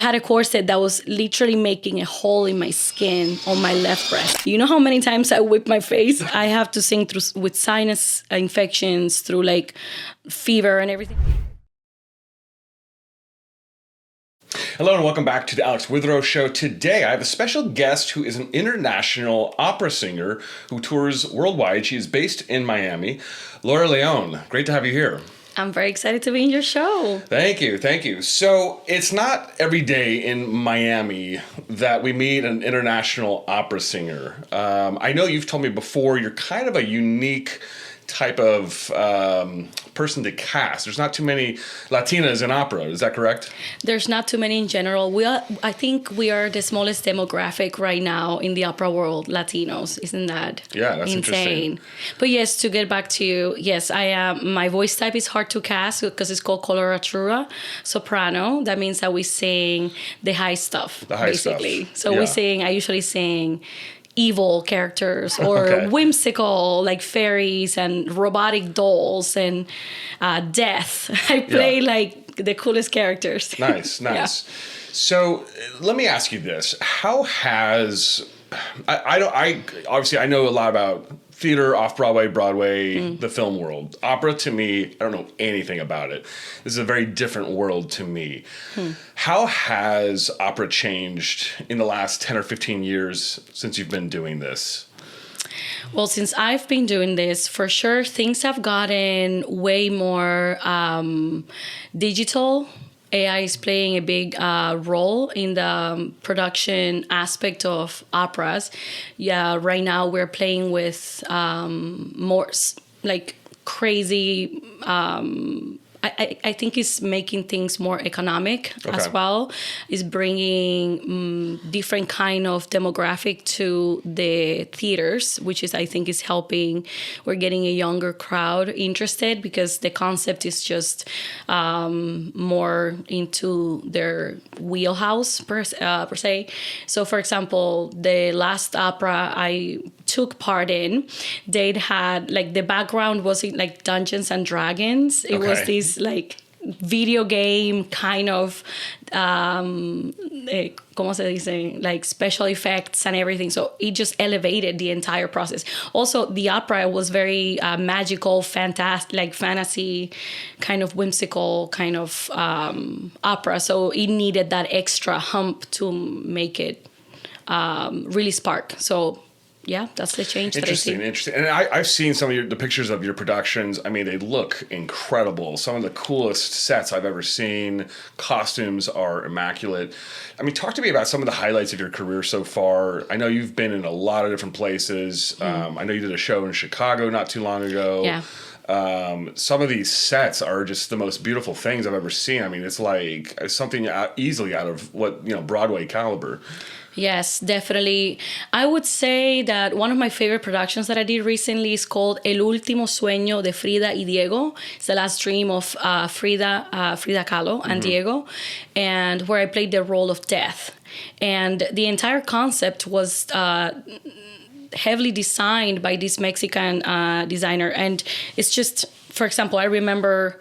had a corset that was literally making a hole in my skin on my left breast. You know how many times I whip my face? I have to sing through with sinus infections, through like fever and everything. Hello and welcome back to the Alex Witherow Show. Today I have a special guest who is an international opera singer who tours worldwide. She is based in Miami. Laura León, great to have you here. I'm very excited to be in your show. Thank you, thank you. So it's not every day in Miami that we meet an international opera singer. I know you've told me before you're kind of a unique type of person to cast. There's not too many Latinas in opera. Is that correct? There's not too many in general. I think we are the smallest demographic right now in the opera world, Latinos. Isn't that that's insane? But yes, to get back to you, yes, I am. My voice type is hard to cast because it's called coloratura soprano. That means that we sing the high stuff, basically. So I usually sing evil characters or whimsical, like fairies and robotic dolls and death. I play like the coolest characters. Nice. Yeah. So let me ask you this: how has I obviously I know a lot about theater, off-Broadway, Broadway, the film world. Opera, to me, I don't know anything about it. This is a very different world to me. How has opera changed in the last 10 or 15 years since you've been doing this? Well, since I've been doing this, for sure, things have gotten way more digital. AI is playing a big role in the production aspect of operas. Yeah, right now we're playing with more like crazy. I think it's making things more economic as well. It's bringing different kind of demographic to the theaters, which is, I think, is helping. We're getting a younger crowd interested because the concept is just more into their wheelhouse per se. So, for example, the last opera I took part in, they'd had like the background was like Dungeons and Dragons. It was this like video game kind of ¿cómo se dice? Like special effects and everything. So it just elevated the entire process. Also, the opera was very magical, fantastic, like fantasy, kind of whimsical kind of opera. So it needed that extra hump to make it really spark. So yeah, that's the change. Interesting. And I've seen some of the pictures of your productions. I mean, they look incredible. Some of the coolest sets I've ever seen. Costumes are immaculate. I mean, talk to me about some of the highlights of your career so far. I know you've been in a lot of different places. I know you did a show in Chicago not too long ago. Yeah. Some of these sets are just the most beautiful things I've ever seen. I mean, it's like something easily out of Broadway caliber. Yes, definitely. I would say that one of my favorite productions that I did recently is called El Último Sueño de Frida y Diego. It's the last dream of Frida Kahlo and Diego, and where I played the role of death. And the entire concept was heavily designed by this Mexican designer. And it's just, for example, I remember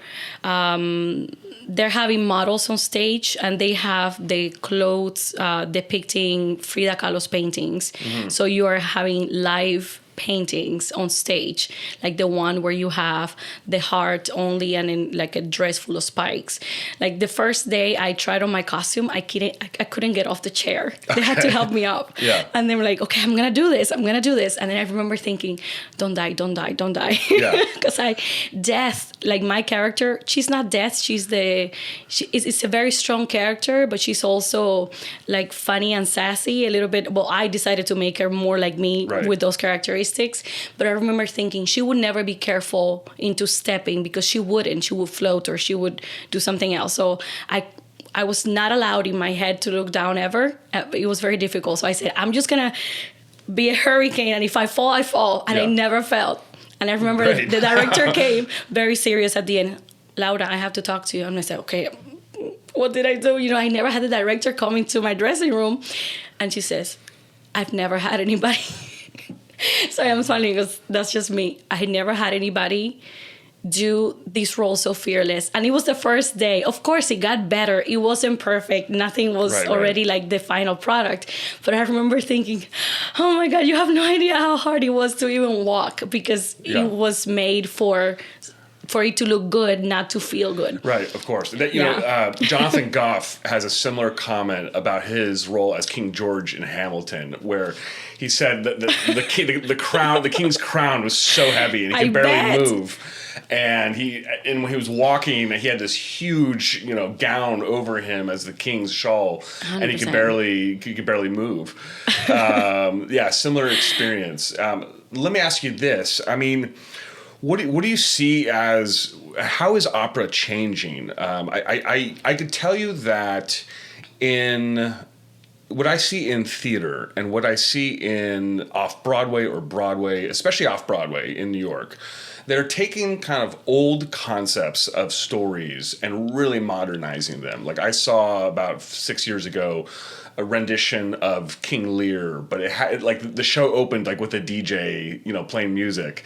they're having models on stage and they have the clothes depicting Frida Kahlo's paintings. So you are having live paintings on stage, like the one where you have the heart only and in like a dress full of spikes. Like the first day I tried on my costume, I couldn't get off the chair. They had to help me up. And they were like, okay, I'm gonna do this. And then I remember thinking, don't die. Because death, like my character, she's not death. It's a very strong character, but she's also like funny and sassy a little bit. Well, I decided to make her more like me with those characteristics. But I remember thinking she would never be careful into stepping because she would float or she would do something else. So I was not allowed in my head to look down ever. It was very difficult. So I said, I'm just going to be a hurricane. And if I fall, I fall. And I never fell. And I remember the director came very serious at the end. Laura, I have to talk to you. And I said, okay, what did I do? I never had the director come into my dressing room. And she says, I've never had anybody. So I'm smiling because that's just me. I had never had anybody do this role so fearless. And it was the first day. Of course, it got better. It wasn't perfect. Nothing was already like the final product. But I remember thinking, oh my God, you have no idea how hard it was to even walk, because it was made for it to look good, not to feel good. Right, of course. That, you know, Jonathan Goff has a similar comment about his role as King George in Hamilton, where he said that the king's crown was so heavy and he could barely move. And when he was walking, he had this huge, gown over him as the king's shawl, 100%. And he could barely move. Similar experience. Let me ask you this. I mean, what do you see as, how is opera changing? I could tell you that in what I see in theater and what I see in off-Broadway or Broadway, especially off-Broadway in New York, they're taking kind of old concepts of stories and really modernizing them. Like I saw about 6 years ago a rendition of King Lear, but it had like the show opened like with a DJ, playing music,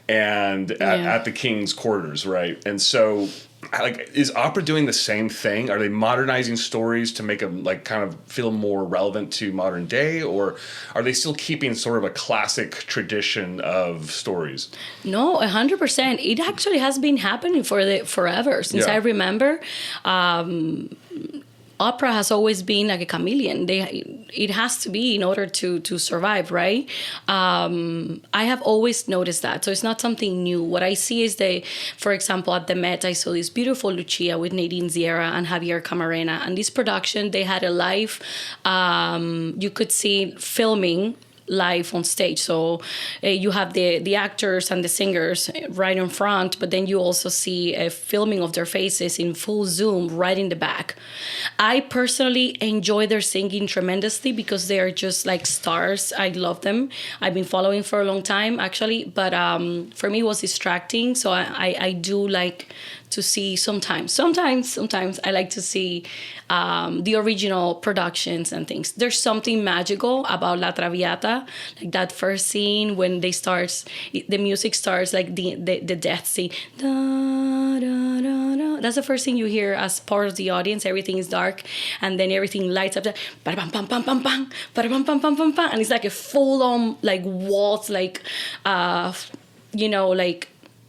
and at the king's quarters, right? And so, like, is opera doing the same thing? Are they modernizing stories to make them like kind of feel more relevant to modern day, or are they still keeping sort of a classic tradition of stories? No, 100%. It actually has been happening forever since I remember. Opera has always been like a chameleon. It has to be in order to survive, right? I have always noticed that. So it's not something new. What I see is for example, at the Met, I saw this beautiful Lucia with Nadine Sierra and Javier Camarena. And this production, they had a live, you could see filming live on stage. So you have the actors and the singers right in front, but then you also see a filming of their faces in full zoom right in the back. I personally enjoy their singing tremendously because they are just like stars. I love them. I've been following for a long time actually, but for me it was distracting. So I do like to see sometimes I like to see the original productions and things. There's something magical about La Traviata, like that first scene when the music starts, like the death scene. Da, da, da, da. That's the first thing you hear as part of the audience. Everything is dark, and then everything lights up. Ba-da-bam, bam, bam, bam, bam, ba-da-bam, bam, bam, bam, bam, and it's like a full-on like waltz, like like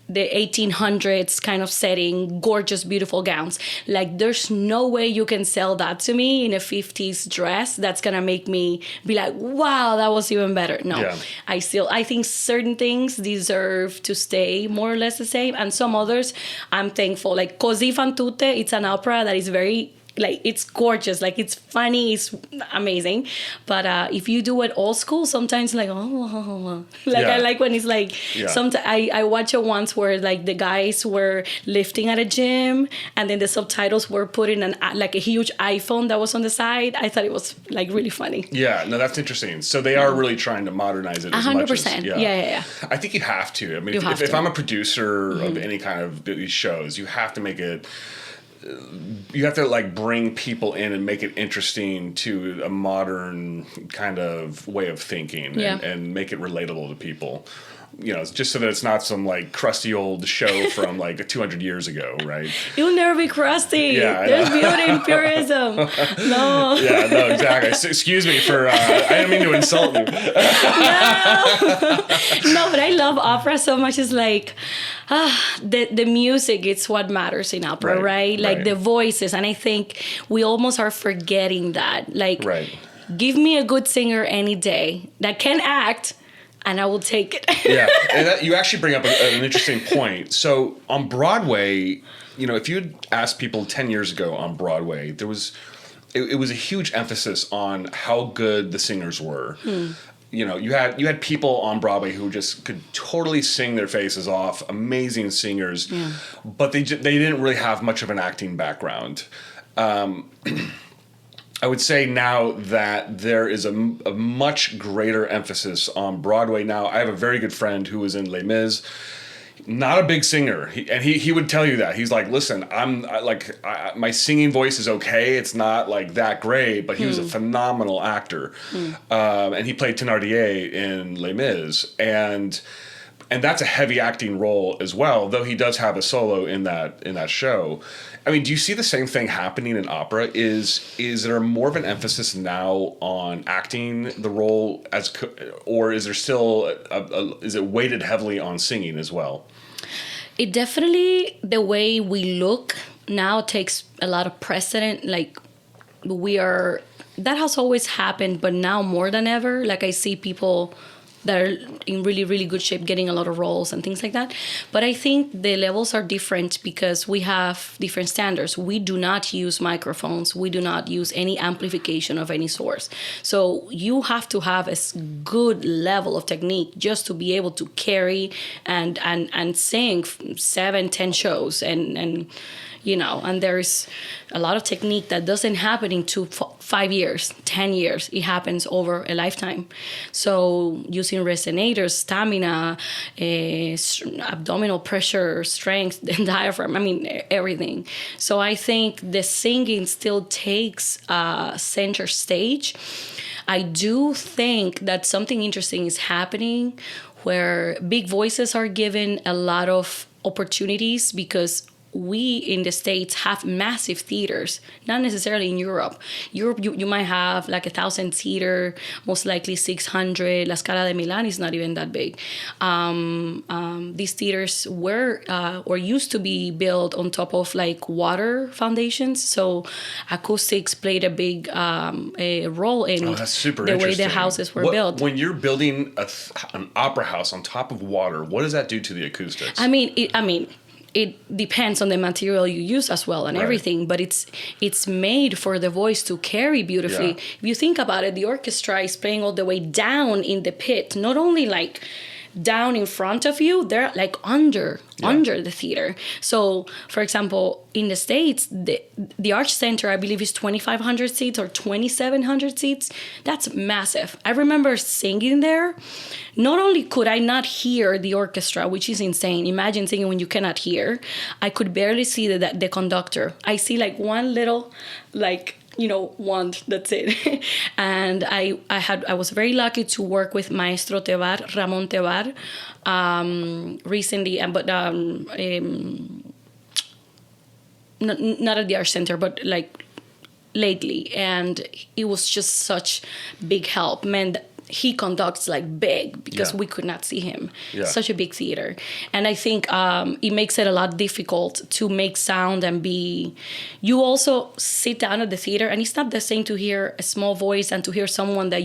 the 1800s kind of setting, gorgeous, beautiful gowns. Like, there's no way you can sell that to me in a 50s dress that's gonna make me be like, wow, that was even better. No, yeah. I think certain things deserve to stay more or less the same, and some others I'm thankful. Like Così fan tutte, it's an opera that is very, like, it's gorgeous, like it's funny, it's amazing, but if you do it old school, sometimes like I like when it's like sometimes I watch it once where like the guys were lifting at a gym and then the subtitles were put in like a huge iPhone that was on the side. I thought it was like really funny. Yeah, no, that's interesting. So they are really trying to modernize it 100%. Much as, yeah. I think you have to. I mean, if I'm a producer of any kind of these shows, you have to make it. You have to like bring people in and make it interesting to a modern kind of way of thinking and make it relatable to people. Just so that it's not some like crusty old show from like 200 years ago, right? You'll never be crusty. Yeah, there's beauty in purism. No. Yeah, no, exactly. So, excuse me for, I didn't mean to insult you. No, but I love opera so much. It's like, the music, it's what matters in opera, right? Like the voices. And I think we almost are forgetting that. Like, give me a good singer any day that can act, and I will take it. Yeah, and you actually bring up an interesting point. So on Broadway, if you'd asked people 10 years ago on Broadway, it was a huge emphasis on how good the singers were. You had people on Broadway who just could totally sing their faces off, amazing singers, but they didn't really have much of an acting background. I would say now that there is a much greater emphasis on Broadway now. I have a very good friend who was in Les Mis, not a big singer, he would tell you that. He's like, listen, my singing voice is okay. It's not like that great, but he was a phenomenal actor, and he played Thénardier in Les Mis, and and that's a heavy acting role as well, though he does have a solo in that show. I mean, do you see the same thing happening in opera? Is there more of an emphasis now on acting the role or is there still is it weighted heavily on singing as well? It definitely, the way we look now takes a lot of precedent. Like, that has always happened, but now more than ever, like I see people that are in really, really good shape getting a lot of roles and things like that. But I think the levels are different because we have different standards. We do not use microphones. We do not use any amplification of any source. So you have to have a good level of technique just to be able to carry and sing 7-10 shows and and there's a lot of technique that doesn't happen in 5 years, 10 years. It happens over a lifetime. So using resonators, stamina, abdominal pressure, strength, and diaphragm, I mean, everything. So I think the singing still takes center stage. I do think that something interesting is happening where big voices are given a lot of opportunities because we in the States have massive theaters, not necessarily in Europe. Europe, you might have like 1,000 seater, most likely 600. La Scala de Milan is not even that big. These theaters were or used to be built on top of like water foundations. So acoustics played a big a role in the way the houses were built. When you're building an opera house on top of water, what does that do to the acoustics? It depends on the material you use as well and everything, but it's made for the voice to carry beautifully. Yeah. If you think about it, the orchestra is playing all the way down in the pit, not only like down in front of you, they're like under the theater. So, for example, in the States, the Arch Center, I believe, is 2,500 seats or 2,700 seats. That's massive. I remember singing there. Not only could I not hear the orchestra, which is insane. Imagine singing when you cannot hear. I could barely see the conductor. I see like one little, wand, that's it. And I was very lucky to work with Maestro Tebar, Ramon Tebar, recently, but not at the Arts Center, but like lately. And it was just such big help. Man, he conducts like big because we could not see him. Yeah. Such a big theater. And I think it makes it a lot difficult to make sound and you also sit down at the theater and it's not the same to hear a small voice and to hear someone that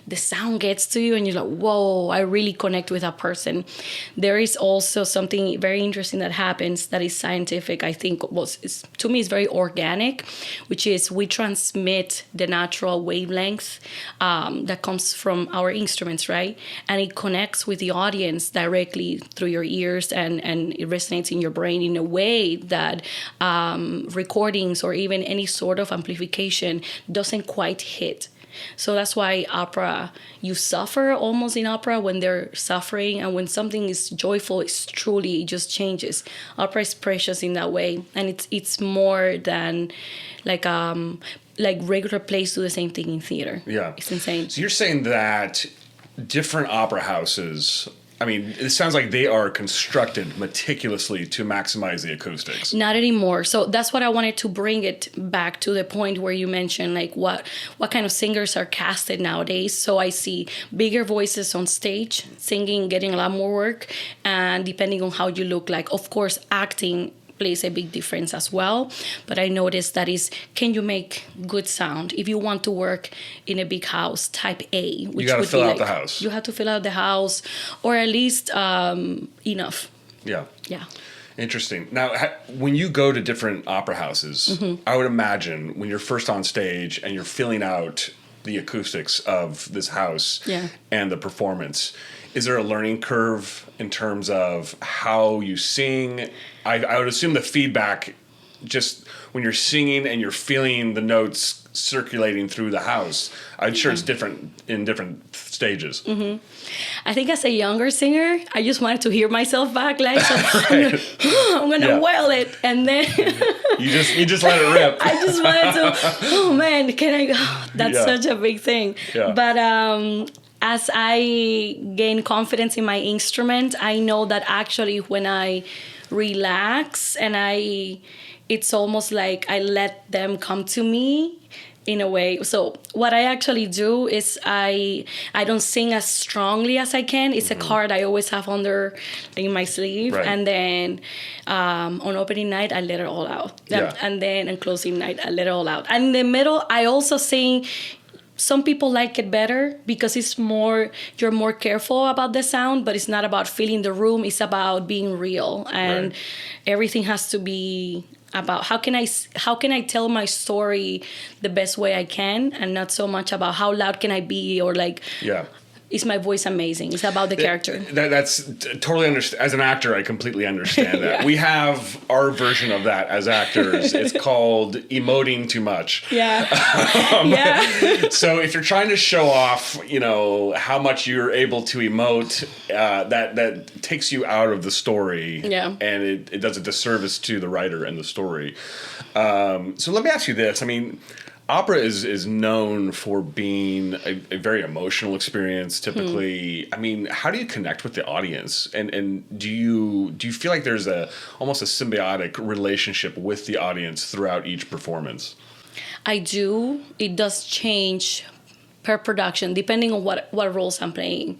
the sound gets to you and you're like, whoa, I really connect with that person. There is also something very interesting that happens that is scientific, I think, to me is very organic, which is we transmit the natural wavelength that comes from our instruments, right? And it connects with the audience directly through your ears and it resonates in your brain in a way that recordings or even any sort of amplification doesn't quite hit. So that's why opera, you suffer almost in opera when they're suffering, and when something is joyful, it just changes. Opera is precious in that way, and it's more than like regular plays do the same thing in theater. Yeah. It's insane. So you're saying that different opera houses, I mean, it sounds like they are constructed meticulously to maximize the acoustics. Not anymore. So that's what I wanted to bring it back to the point where you mentioned, like, what kind of singers are casted nowadays. So I see bigger voices on stage, singing, getting a lot more work. And depending on how you look like, of course, acting plays a big difference as well. But I noticed can you make good sound? If you want to work in a big house, type A, which you got to fill out the house. You have to fill out the house, or at least enough. Yeah. Yeah. Interesting. Now, when you go to different opera houses, I would imagine when you're first on stage and you're filling out the acoustics of this house and the performance, is there a learning curve in terms of how you sing? I would assume the feedback, just when you're singing and you're feeling the notes circulating through the house, I'm sure it's different in different stages. Mm-hmm. I think as a younger singer, I just wanted to hear myself back, like, so I'm gonna wail it, and then you just let it rip. I just wanted to. Oh man, can I? That's such a big thing. Yeah. But as I gain confidence in my instrument, I know that actually when I relax and it's almost like I let them come to me in a way. So what I actually do is I don't sing as strongly as I can. It's a card I always have under in my sleeve, Right. and then on opening night I let it all out, and then on closing night I let it all out. And in the middle I also sing. Some people like it better because it's more, you're more careful about the sound, but it's not about filling the room. It's about being real, and everything has to be about how can I tell my story the best way I can, and not so much about how loud can I be or like. Yeah. Is my voice amazing? It's about the character. That's totally understand. As an actor, I completely understand that. We have our version of that as actors. It's called emoting too much. Yeah. So if you're trying to show off, how much you're able to emote, that takes you out of the story. Yeah. And it does a disservice to the writer and the story. So let me ask you this. I mean, opera is known for being a very emotional experience, typically. I mean, how do you connect with the audience? And do you feel like there's almost a symbiotic relationship with the audience throughout each performance? I do. It does change per production, depending on what roles I'm playing.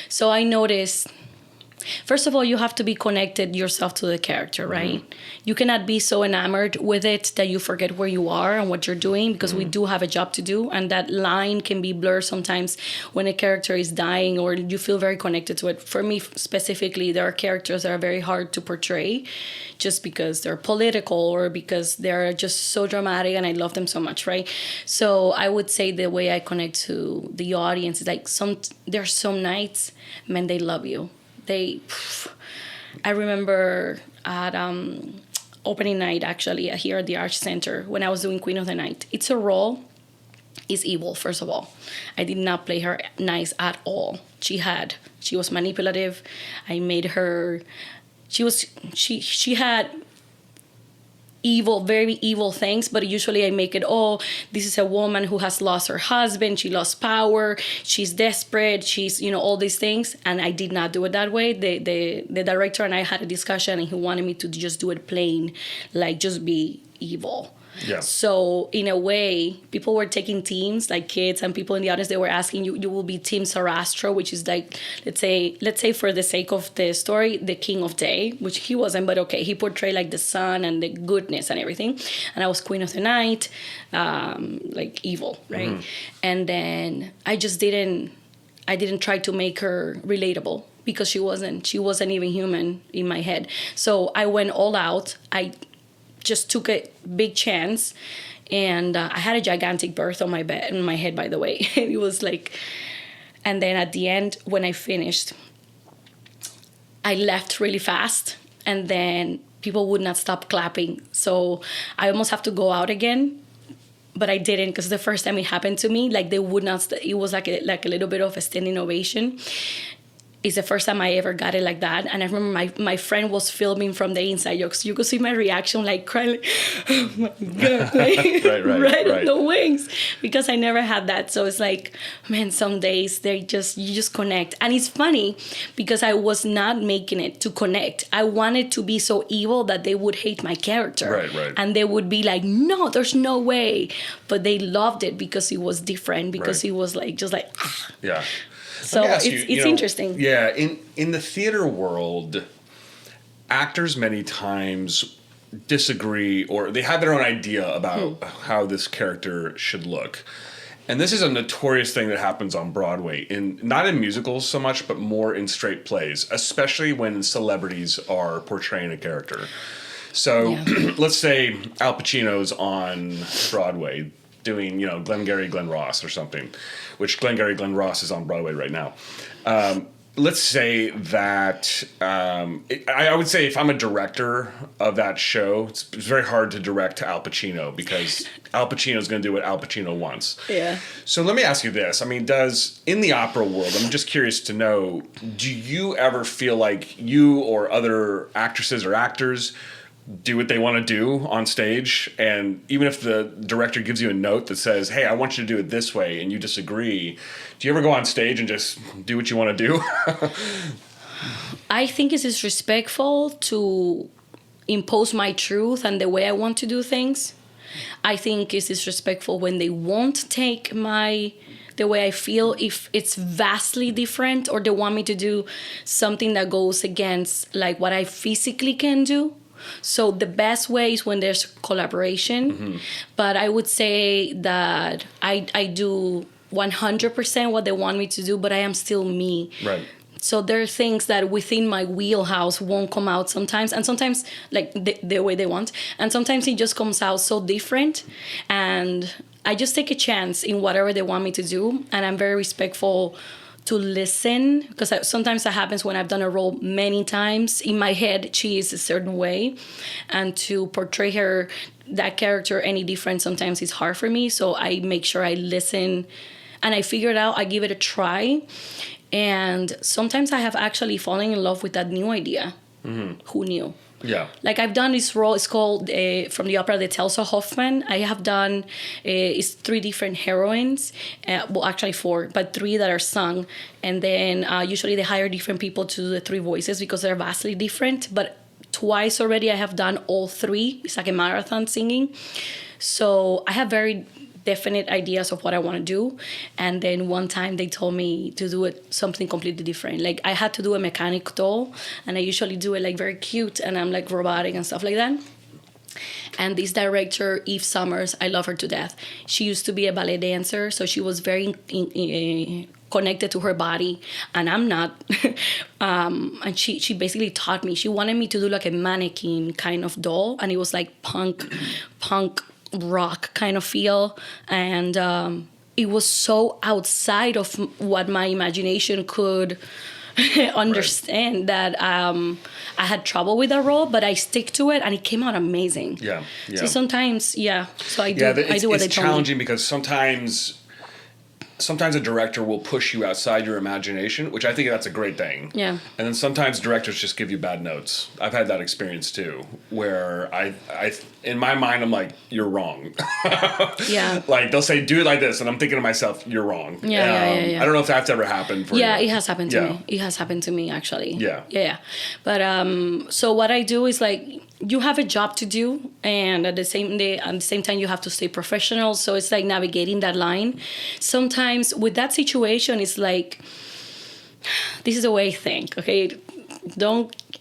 So I noticed, first of all, you have to be connected yourself to the character, right? You cannot be so enamored with it that you forget where you are and what you're doing, because we do have a job to do, and that line can be blurred sometimes when a character is dying or you feel very connected to it. For me specifically, there are characters that are very hard to portray just because they're political or because they're just so dramatic and I love them so much, right? So I would say the way I connect to the audience is like there's some nights, man, they love you. I remember at opening night, actually, here at the Arts Center, when I was doing Queen of the Night. It's a role. It's evil, first of all. I did not play her nice at all. She was manipulative. I made her, she had evil, very evil things, but usually I make it, this is a woman who has lost her husband, she lost power, she's desperate, she's, all these things, and I did not do it that way. The director and I had a discussion, and he wanted me to just do it plain, like just be evil. Yeah. So in a way, people were taking teams, like kids and people in the audience, they were asking, you will be Team Sarastro, which is like, let's say for the sake of the story, the king of day, which he wasn't, but okay, he portrayed like the sun and the goodness and everything. And I was Queen of the Night, like evil, right? And then I didn't try to make her relatable, because she wasn't even human in my head. So I went all out. I just took a big chance, and I had a gigantic birth on my head, by the way. It was like, and then at the end, when I finished, I left really fast, and then people would not stop clapping. So I almost have to go out again, but I didn't, because the first time it happened to me, like they would not. It was like a little bit of a standing ovation. It's the first time I ever got it like that. And I remember my friend was filming from the inside. You could see my reaction, like crying, like, oh my God, like, right in the wings, because I never had that. So it's like, man, some days you just connect. And it's funny because I was not making it to connect. I wanted to be so evil that they would hate my character. Right. And they would be like, no, there's no way. But they loved it because it was different, because it was like, just like, ah. Yeah. So it's interesting. Yeah, in the theater world, actors many times disagree, or they have their own idea about how this character should look. And this is a notorious thing that happens on Broadway, not in musicals so much, but more in straight plays, especially when celebrities are portraying a character. So let's say Al Pacino's on Broadway doing, Glengarry Glen Ross or something, which Glengarry Glen Ross is on Broadway right now. Let's say that I would say if I'm a director of that show, it's very hard to direct Al Pacino, because Al Pacino's going to do what Al Pacino wants. Yeah. So let me ask you this. I mean, in the opera world, I'm just curious to know, do you ever feel like you or other actresses or actors do what they want to do on stage. And even if the director gives you a note that says, hey, I want you to do it this way, and you disagree, do you ever go on stage and just do what you want to do? I think it's disrespectful to impose my truth and the way I want to do things. I think it's disrespectful when they won't take the way I feel if it's vastly different, or they want me to do something that goes against like what I physically can do. So the best way is when there's collaboration. Mm-hmm. But I would say that I do 100% what they want me to do, but I am still me. Right. So there are things that within my wheelhouse won't come out sometimes, and sometimes like the way they want, and sometimes it just comes out so different, and I just take a chance in whatever they want me to do, and I'm very respectful to listen, because sometimes that happens when I've done a role many times. In my head, she is a certain way, and to portray her, that character, any different sometimes is hard for me. So I make sure I listen, and I figure it out. I give it a try, and sometimes I have actually fallen in love with that new idea. Mm-hmm. Who knew? Yeah. Like I've done this role, it's called, from the opera, the Tales of Hoffmann. I have done, it's 3 different heroines, well actually 4, but 3 that are sung. And then usually they hire different people to do the 3 voices because they're vastly different. But twice already I have done all 3. It's like a marathon singing. So I have very definite ideas of what I want to do. And then one time they told me to do it something completely different. Like I had to do a mechanic doll, and I usually do it like very cute, and I'm like robotic and stuff like that. And this director, Eve Summers, I love her to death. She used to be a ballet dancer, so she was very connected to her body, and I'm not. And she basically taught me. She wanted me to do like a mannequin kind of doll, and it was like punk rock kind of feel, and it was so outside of what my imagination could understand. Right. That I had trouble with that role, but I stick to it, and it came out amazing. Yeah. So sometimes, so I do. I do what they told me. It's challenging because sometimes a director will push you outside your imagination, which I think that's a great thing. Yeah. And then sometimes directors just give you bad notes. I've had that experience too, where I in my mind, I'm like, you're wrong. Yeah. Like they'll say, do it like this. And I'm thinking to myself, you're wrong. Yeah. I don't know if that's ever happened for you. Yeah, it has happened to me. It has happened to me actually. Yeah. But so what I do is like, you have a job to do, and at the same time you have to stay professional. So it's like navigating that line. Sometimes with that situation, it's like, this is the way I think, okay?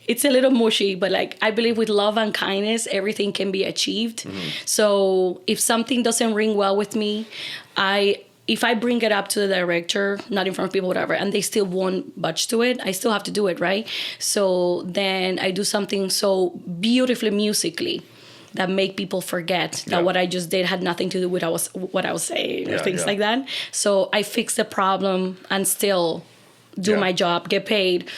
It's a little mushy, but like I believe with love and kindness, everything can be achieved. Mm-hmm. So if something doesn't ring well with me, if I bring it up to the director, not in front of people, whatever, and they still won't budge to it, I still have to do it, right? So then I do something so beautifully musically that make people forget that what I just did had nothing to do with what I was saying, or things like that. So I fix the problem and still do my job, get paid,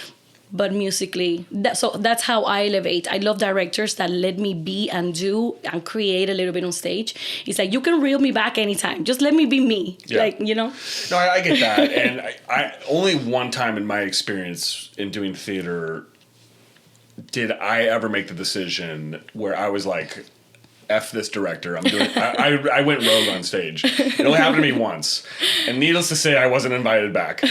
but musically. So that's how I elevate. I love directors that let me be and do and create a little bit on stage. It's like, you can reel me back anytime. Just let me be me. Yeah. Like, you know? No, I get that. And I only one time in my experience in doing theater did I ever make the decision where I was like, F this director. I went rogue on stage. It only happened to me once. And needless to say, I wasn't invited back.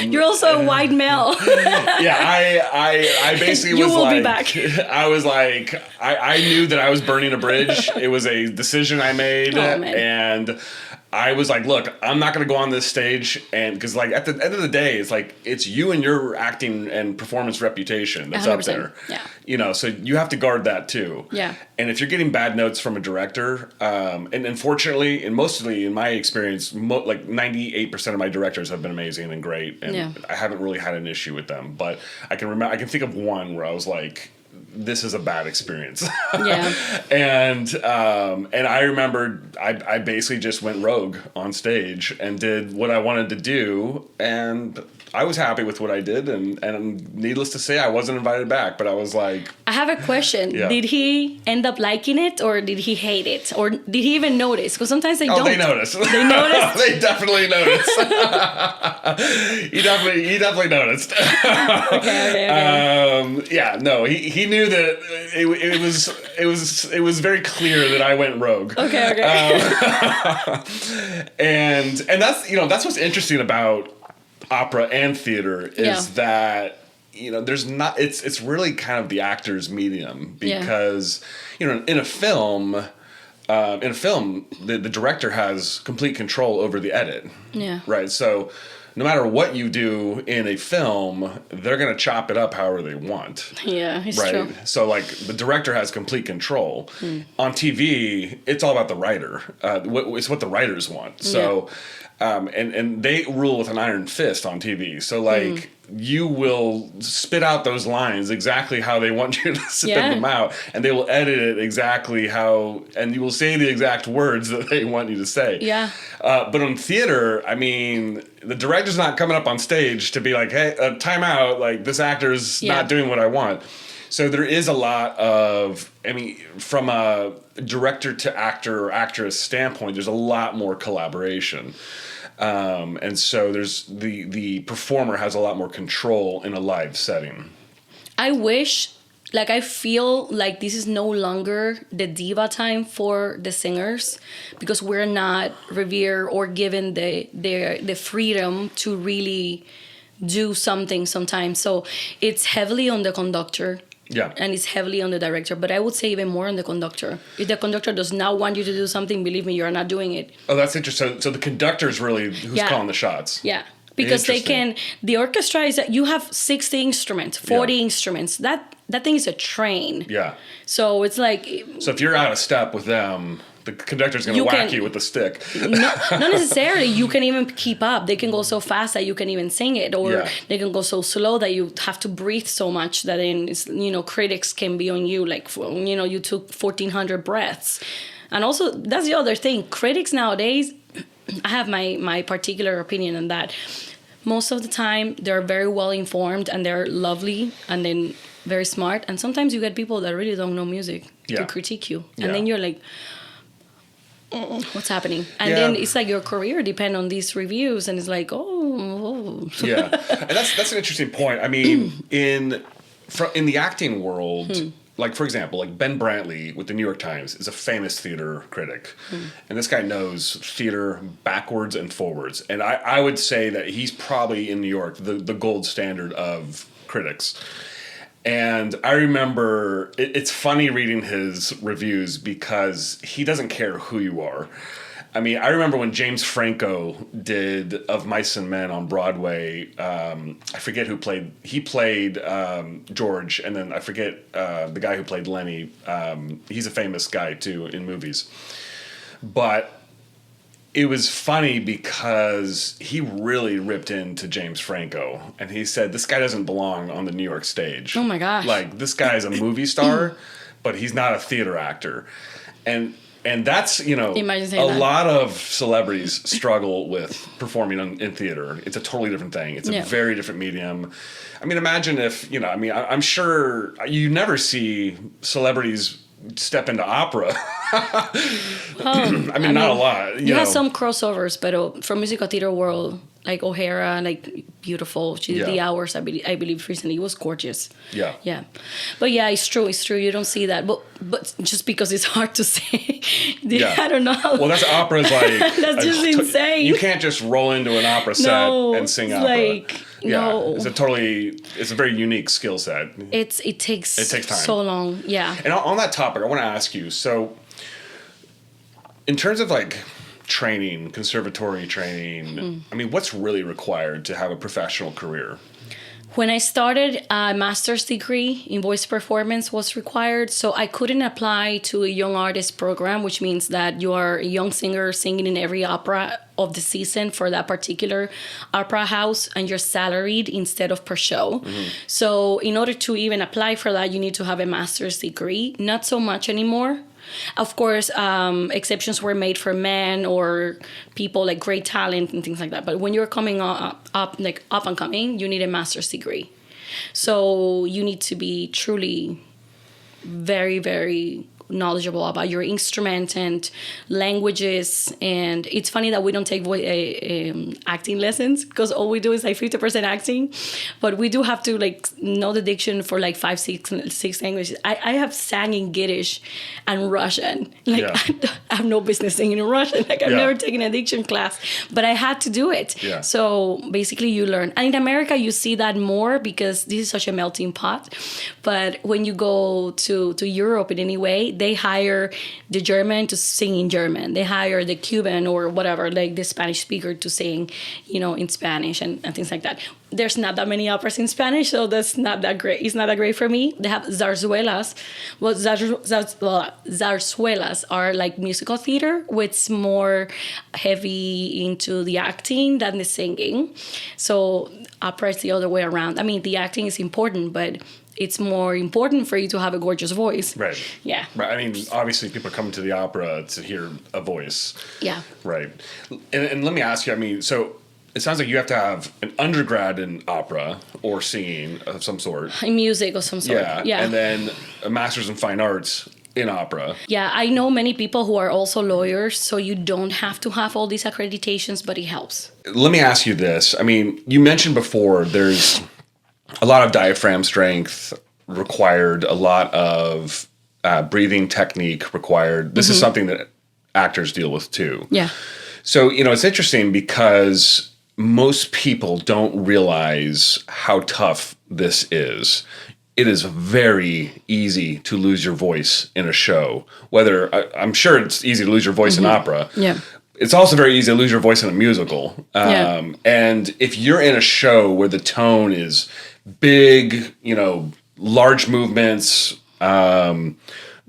You're also a white male. I basically you was will like, be back. I was like, I knew that I was burning a bridge. It was a decision I made. And I was like, look, I'm not going to go on this stage, and because like at the end of the day, it's like it's you and your acting and performance reputation that's up there. Yeah. You know, so you have to guard that too. Yeah. And if you're getting bad notes from a director, and unfortunately, and mostly in my experience, like 98% of my directors have been amazing and great, and I haven't really had an issue with them. But I can think of one where I was like, this is a bad experience. Yeah. And I remember I basically just went rogue on stage and did what I wanted to do, and I was happy with what I did, and needless to say, I wasn't invited back, but I was like... I have a question. Yeah. Did he end up liking it, or did he hate it? Or did he even notice? Because sometimes they don't. Oh, they noticed. They noticed? They definitely noticed. He definitely noticed. Okay. Yeah, no, he knew that it was very clear that I went rogue. Okay. And that's what's interesting about opera and theater is that there's not it's really kind of the actor's medium, because in a film the director has complete control over the edit, right? So no matter what you do in a film, they're going to chop it up however they want. Yeah, it's right? true. So like the director has complete control. On TV, it's all about the writer. It's what the writers want. So and they rule with an iron fist on TV. So like you will spit out those lines exactly how they want you to spit them out, and they will edit it exactly how, and you will say the exact words that they want you to say. Yeah. But on theater, I mean, the director's not coming up on stage to be like, hey, time out, like this actor's not doing what I want. So there is a lot of, I mean, from a director to actor or actress standpoint, there's a lot more collaboration. And so there's the performer has a lot more control in a live setting. I feel like this is no longer the diva time for the singers, because we're not revered or given the freedom to really do something sometimes. So it's heavily on the conductor. Yeah. And it's heavily on the director, but I would say even more on the conductor. If the conductor does not want you to do something, believe me, you're not doing it. Oh, that's interesting. So the conductor is really who's calling the shots. Yeah. Because the orchestra is that you have 60 instruments, 40 instruments. That thing is a train. Yeah. So it's like... So if you're out of step with them, the conductor's going to whack you with the stick. Not necessarily. You can even keep up. They can go so fast that you can even sing it. Or they can go so slow that you have to breathe so much that critics can be on you. Like, you took 1,400 breaths. And also, that's the other thing. Critics nowadays, I have my particular opinion on that. Most of the time, they're very well informed and they're lovely and then very smart. And sometimes you get people that really don't know music to critique you. And then you're like... what's happening? And then it's like your career depends on these reviews, and it's like, yeah. And that's an interesting point. I mean, in the acting world, like for example, like Ben Brantley with the New York Times is a famous theater critic, and this guy knows theater backwards and forwards. And I would say that he's probably in New York the gold standard of critics. And I remember, it's funny reading his reviews because he doesn't care who you are. I mean, I remember when James Franco did Of Mice and Men on Broadway, I forget who played, he played George, and then I forget the guy who played Lenny. He's a famous guy too in movies. But it was funny because he really ripped into James Franco, and he said, this guy doesn't belong on the New York stage. Oh my gosh. Like, this guy's a movie star, but he's not a theater actor. And that's, lot of celebrities struggle with performing in theater. It's a totally different thing. It's a very different medium. I mean, imagine if, I'm sure you never see celebrities step into opera. I mean, not a lot. You have some crossovers, but from musical theater world, like O'Hara, like beautiful. She did The Hours, I believe recently. It was gorgeous. Yeah. Yeah. But yeah, it's true. It's true. You don't see that. But just because it's hard to say. I don't know. Well, that's opera's like... that's just insane. You can't just roll into an opera set and sing opera. It's a very unique skill set. It takes time. So long. Yeah. And on that topic, I want to ask you, so in terms of like training, conservatory training, I mean, what's really required to have a professional career? When I started, a master's degree in voice performance was required, so I couldn't apply to a young artist program, which means that you are a young singer singing in every opera of the season for that particular opera house, and you're salaried instead of per show. So in order to even apply for that, you need to have a master's degree. Not so much anymore. Of course, exceptions were made for men or people like great talent and things like that. But when you're coming up and coming, you need a master's degree. So you need to be truly very, very knowledgeable about your instrument and languages. And it's funny that we don't take acting lessons, because all we do is like 50% acting, but we do have to like know the diction for like six languages. I have sang in Yiddish and Russian. Like I have no business singing in Russian. Like I've never taken a diction class, but I had to do it. So basically you learn. And in America you see that more because this is such a melting pot. But when you go to Europe in any way, they hire the German to sing in German. They hire the Cuban or whatever, like the Spanish speaker to sing, in Spanish and things like that. There's not that many operas in Spanish, so that's not that great. It's not that great for me. They have zarzuelas. Well, zarzuelas are like musical theater, which more heavy into the acting than the singing. So opera is the other way around. I mean, the acting is important, but it's more important for you to have a gorgeous voice. Right. Yeah. Right. I mean, obviously people come to the opera to hear a voice. Yeah. Right. And let me ask you, I mean, so it sounds like you have to have an undergrad in opera or singing of some sort. In music of some sort. Yeah. And then a master's in fine arts in opera. Yeah, I know many people who are also lawyers, so you don't have to have all these accreditations, but it helps. Let me ask you this. I mean, you mentioned before there's a lot of diaphragm strength required, a lot of breathing technique required. This is something that actors deal with too. Yeah. So, it's interesting because most people don't realize how tough this is. It is very easy to lose your voice in a show. I'm sure it's easy to lose your voice in opera. Yeah. It's also very easy to lose your voice in a musical. And if you're in a show where the tone is big, large movements,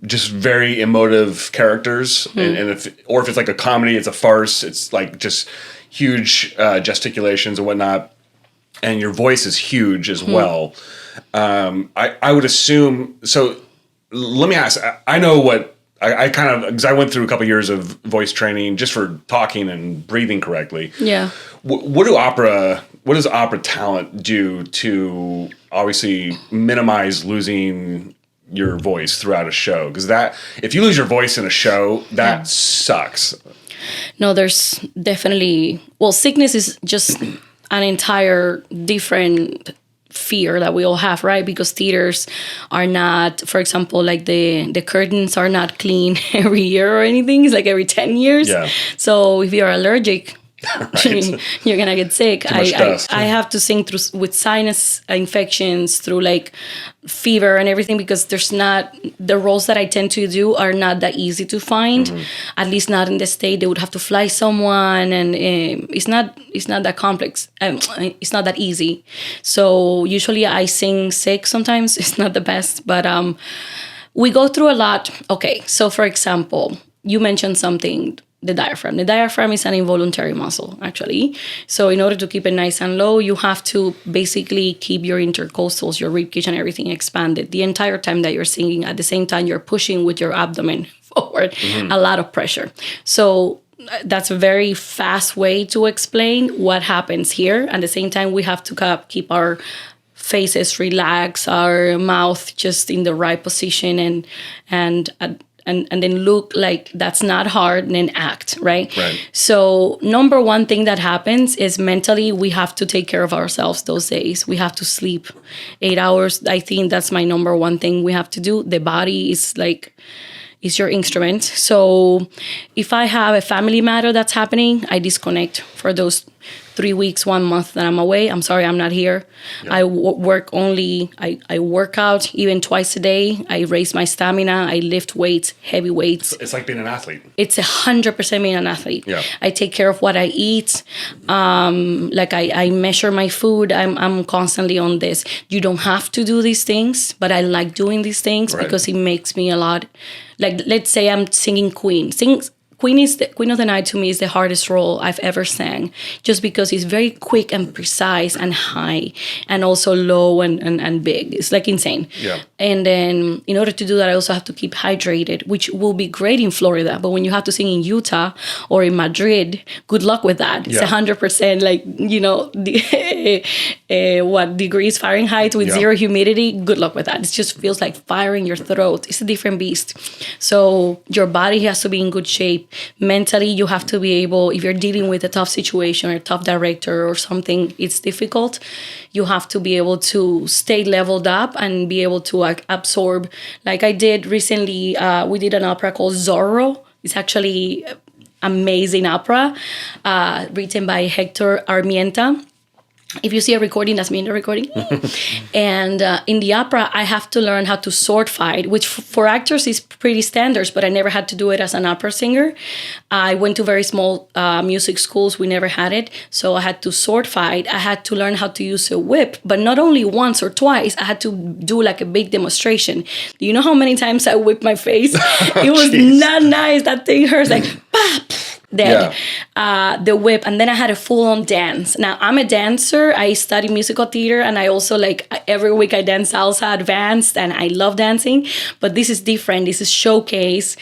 just very emotive characters, and if it's like a comedy, it's a farce, it's like just huge gesticulations and whatnot, and your voice is huge as well. I would assume. So let me ask. I know what. I kind of, because I went through a couple years of voice training just for talking and breathing correctly. Yeah. What does opera talent do to obviously minimize losing your voice throughout a show? Because if you lose your voice in a show, that sucks. No, there's definitely, sickness is just an entire different fear that we all have, right? Because theaters are not, for example, like the curtains are not clean every year or anything. It's like every 10 years. Yeah. So if you're allergic, you're gonna get sick. I have to sing with sinus infections, through like fever and everything, because the roles that I tend to do are not that easy to find. At least not in the state. They would have to fly someone, and it's not that complex. It's not that easy. So usually I sing sick. Sometimes it's not the best, but we go through a lot. Okay, so for example, you mentioned something. The diaphragm. The diaphragm is an involuntary muscle, actually. So in order to keep it nice and low, you have to basically keep your intercostals, your ribcage and everything expanded the entire time that you're singing. At the same time, you're pushing with your abdomen forward, a lot of pressure. So that's a very fast way to explain what happens here. At the same time, we have to keep our faces relaxed, our mouth just in the right position, and then look like that's not hard, and then act, right? So number one thing that happens is mentally we have to take care of ourselves those days. We have to sleep 8 hours. I think that's my number one thing we have to do. The body is your instrument. So if I have a family matter that's happening, I disconnect for those 3 weeks, 1 month that I'm away. I'm sorry, I'm not here. I work only, I work out even twice a day. I raise my stamina. I lift weights, heavy weights. It's like being an athlete. It's 100% being an athlete. Yeah. I take care of what I eat. I measure my food. I'm constantly on this. You don't have to do these things, but I like doing these things because it makes me a lot. Like, let's say I'm singing Queen. Queen of the Night to me is the hardest role I've ever sang, just because it's very quick and precise and high, and also low and big. It's like insane. Yeah. And then in order to do that, I also have to keep hydrated, which will be great in Florida. But when you have to sing in Utah or in Madrid, good luck with that. It's 100% like, what degrees Fahrenheit with zero humidity. Good luck with that. It just feels like fire in your throat. It's a different beast. So your body has to be in good shape. Mentally, you have to be able, if you're dealing with a tough situation or a tough director or something, it's difficult. You have to be able to stay leveled up and be able to absorb. Like I did recently, we did an opera called Zorro. It's actually amazing opera, written by Hector Armienta. If you see a recording, that's me in the recording. And in the opera, I have to learn how to sword fight, which for actors is pretty standard, but I never had to do it as an opera singer. I went to very small music schools. We never had it. So I had to sword fight. I had to learn how to use a whip, but not only once or twice. I had to do like a big demonstration. Do you know how many times I whipped my face? It was not nice. That thing hurts like, pop. Dead. The whip, and then I had a full-on dance. Now I'm a dancer. I study musical theater, and I also every week I dance salsa advanced, and I love dancing. But this is different. This is showcase.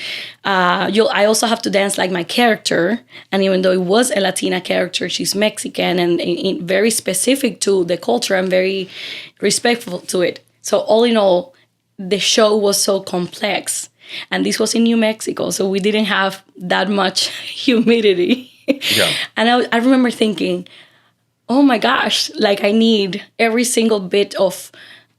I also have to dance like my character, and even though it was a Latina character, she's Mexican and very specific to the culture. I'm very respectful to it. So all in all, the show was so complex. And this was in New Mexico, so we didn't have that much humidity. Yeah. And I remember thinking, oh my gosh, like I need every single bit of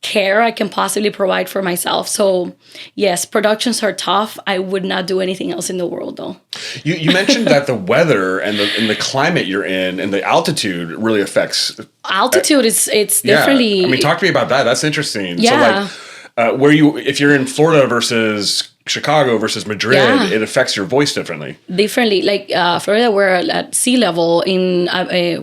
care I can possibly provide for myself. So yes, productions are tough. I would not do anything else in the world though. You mentioned that the weather and the climate you're in and the altitude really affects. Altitude it's differently. I mean, talk to me about that. That's interesting. Yeah. So if you're in Florida versus Chicago versus Madrid, it affects your voice differently. Like Florida, we're at sea level. In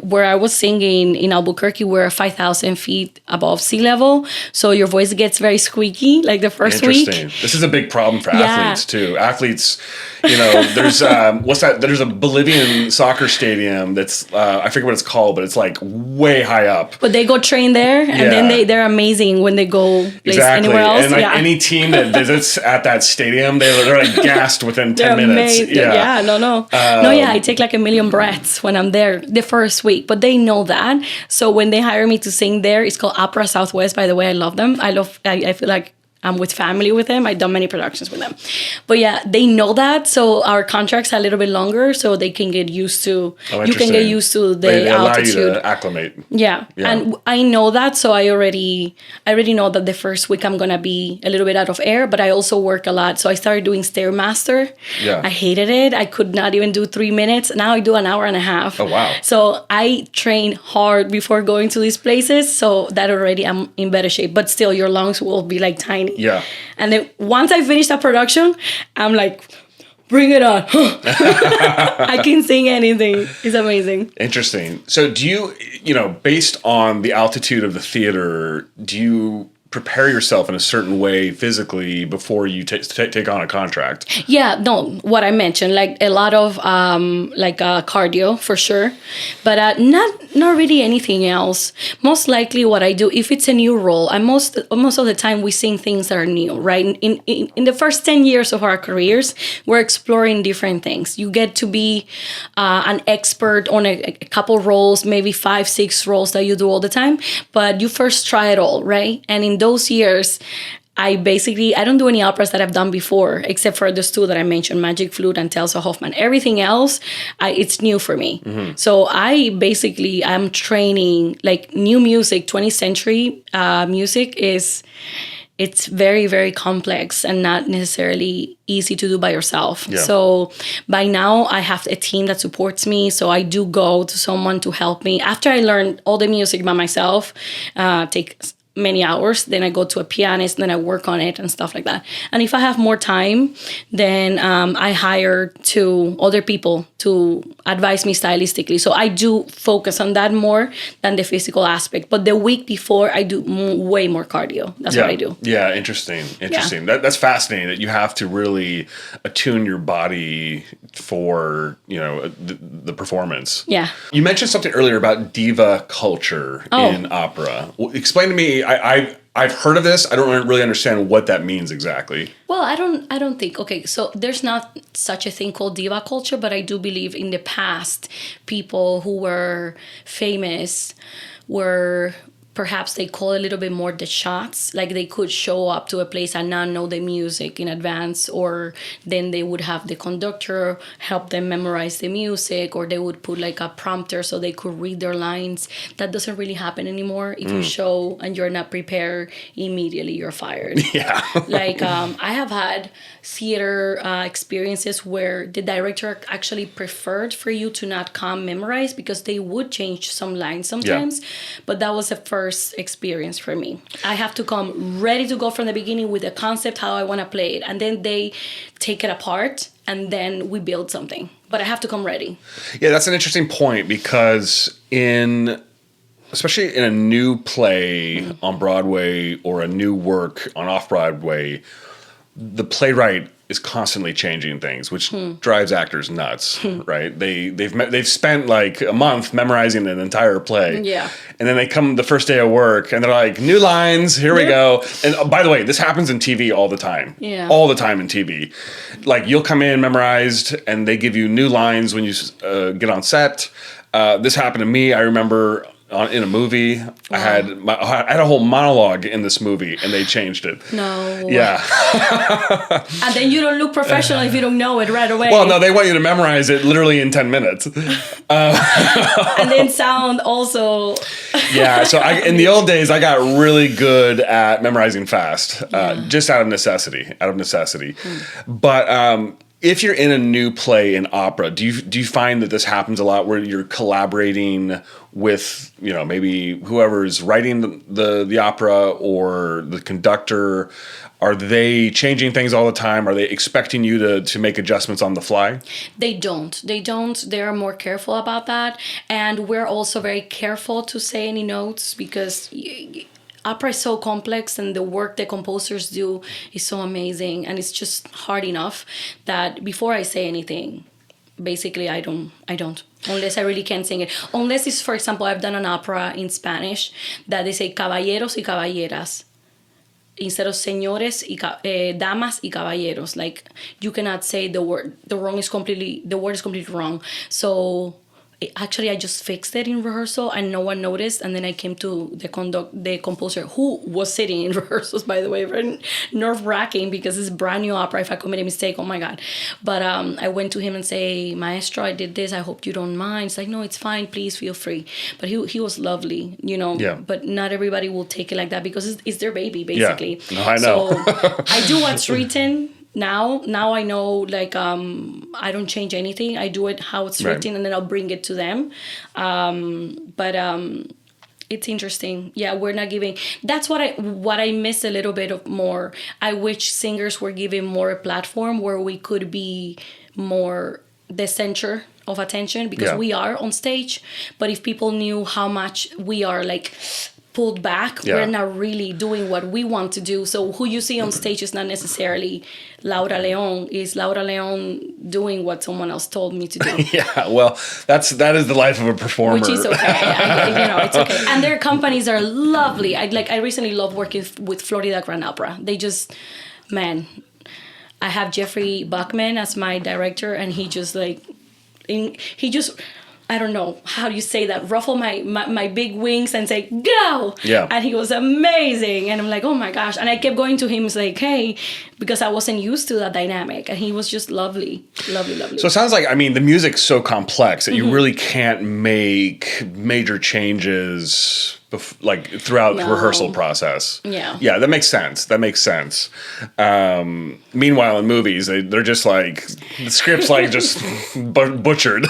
where I was singing in Albuquerque, we're 5,000 feet above sea level. So your voice gets very squeaky, like the first week. This is a big problem for athletes too. Athletes, there's there's a Bolivian soccer stadium that's I forget what it's called, but it's like way high up. But they go train there, and then they're amazing when they go place anywhere else. And any team that visits at that stadium, they're like gassed within 10 minutes. I take like 1 million breaths when I'm there the first week, but they know that. So when they hire me to sing there, it's called Opera Southwest, by the way. I love them. I feel like I'm with family with them. I've done many productions with them. But they know that. So our contracts are a little bit longer, so they can get used to, you can get used to the altitude. Allow you to acclimate. Yeah. And I know that. So I already know that the first week I'm going to be a little bit out of air, but I also work a lot. So I started doing Stairmaster. Yeah. I hated it. I could not even do 3 minutes. Now I do an hour and a half. Oh, wow. So I train hard before going to these places. So that already I'm in better shape. But still, your lungs will be like tiny. Yeah. And then once I finish that production, I'm like, bring it on. I can sing anything. It's amazing. Interesting. So do you, based on the altitude of the theater, do you prepare yourself in a certain way physically before you take on a contract? Yeah, no, what I mentioned, like a lot of cardio for sure, but not really anything else. Most likely what I do, if it's a new role, most of the time we sing things that are new, right? In the first 10 years of our careers, we're exploring different things. You get to be an expert on a couple roles, maybe 5, 6 roles that you do all the time, but you first try it all, right? And in those years, I don't do any operas that I've done before, except for those 2 that I mentioned, Magic Flute and Tales of Hoffmann. Everything else, it's new for me. Mm-hmm. So I'm training like new music, 20th century music it's very, very complex and not necessarily easy to do by yourself. Yeah. So by now I have a team that supports me. So I do go to someone to help me. After I learn all the music by myself, take many hours. Then I go to a pianist, then I work on it and stuff like that. And if I have more time, then I hire two other people to advise me stylistically. So I do focus on that more than the physical aspect. But the week before, I do way more cardio. That's what I do. Yeah, interesting. Yeah. That's fascinating that you have to really attune your body for, the performance. Yeah. You mentioned something earlier about diva culture in opera. Explain to me. I've heard of this. I don't really understand what that means exactly. Well, I don't think. Okay, so there's not such a thing called diva culture, but I do believe in the past, people who were famous were, perhaps they call a little bit more the shots. Like they could show up to a place and not know the music in advance, or then they would have the conductor help them memorize the music, or they would put like a prompter so they could read their lines. That doesn't really happen anymore. If you show and you're not prepared, immediately you're fired. Yeah. Like I have had theater experiences where the director actually preferred for you to not come memorize, because they would change some lines sometimes. But that was the first experience for me. I have to come ready to go from the beginning with the concept, how I want to play it, and then they take it apart and then we build something. But I have to come ready. Yeah, that's an interesting point, because especially in a new play on Broadway or a new work on off-Broadway, the playwright is constantly changing things, which drives actors nuts, right? They've spent like a month memorizing an entire play. Yeah. And then they come the first day of work and they're like, new lines, here we go. And by the way, this happens in TV all the time. Yeah. All the time in TV. Like you'll come in memorized and they give you new lines when you get on set. This happened to me. I remember in a movie, I had a whole monologue in this movie, and they changed it. No. Yeah. And then you don't look professional if you don't know it right away. Well, no, they want you to memorize it literally in 10 minutes. And then sound also. Yeah, so in the old days, I got really good at memorizing fast, just out of necessity. But if you're in a new play in opera, do you find that this happens a lot, where you're collaborating with, maybe whoever's writing the opera or the conductor? Are they changing things all the time? Are they expecting you to make adjustments on the fly? They don't. They're more careful about that. And we're also very careful to say any notes, because opera is so complex, and the work the composers do is so amazing, and it's just hard enough that before I say anything, basically I don't, unless I really can't sing it. Unless it's, for example, I've done an opera in Spanish that they say caballeros y caballeras instead of señores y damas y caballeros. Like, you cannot say the word. The word is completely wrong. So actually, I just fixed it in rehearsal and no one noticed. And then I came to the composer, who was sitting in rehearsals, by the way, very nerve-wracking, because it's a brand new opera. If I commit a mistake, oh my God. But I went to him and say, Maestro, I did this. I hope you don't mind. It's like, no, it's fine. Please feel free. But he was lovely, Yeah. But not everybody will take it like that, because it's their baby, basically. Yeah. No, I know. So I do what's written. Now I know, like, I don't change anything. I do it how it's written, and then I'll bring it to them. But it's interesting. Yeah, we're not giving. That's what I miss a little bit of more. I wish singers were given more a platform where we could be more the center of attention, because we are on stage. But if people knew how much we are, like, pulled back, we're not really doing what we want to do. So who you see on stage is not necessarily Laura León. Is Laura León doing what someone else told me to do? Yeah, well, that is the life of a performer, which is okay. It's okay. And their companies are lovely. I recently loved working with Florida Grand Opera. They just, man, I have Jeffrey Buckman as my director, and he just I don't know how you say that, ruffle my big wings and say, go! Yeah. And he was amazing. And I'm like, oh my gosh. And I kept going to him, it's like, hey, because I wasn't used to that dynamic. And he was just lovely. Lovely, lovely. So it sounds like, the music's so complex that you really can't make major changes like throughout the No. rehearsal process. Yeah. Yeah, that makes sense. That makes sense. Meanwhile, in movies, they're just like, the script's like just butchered.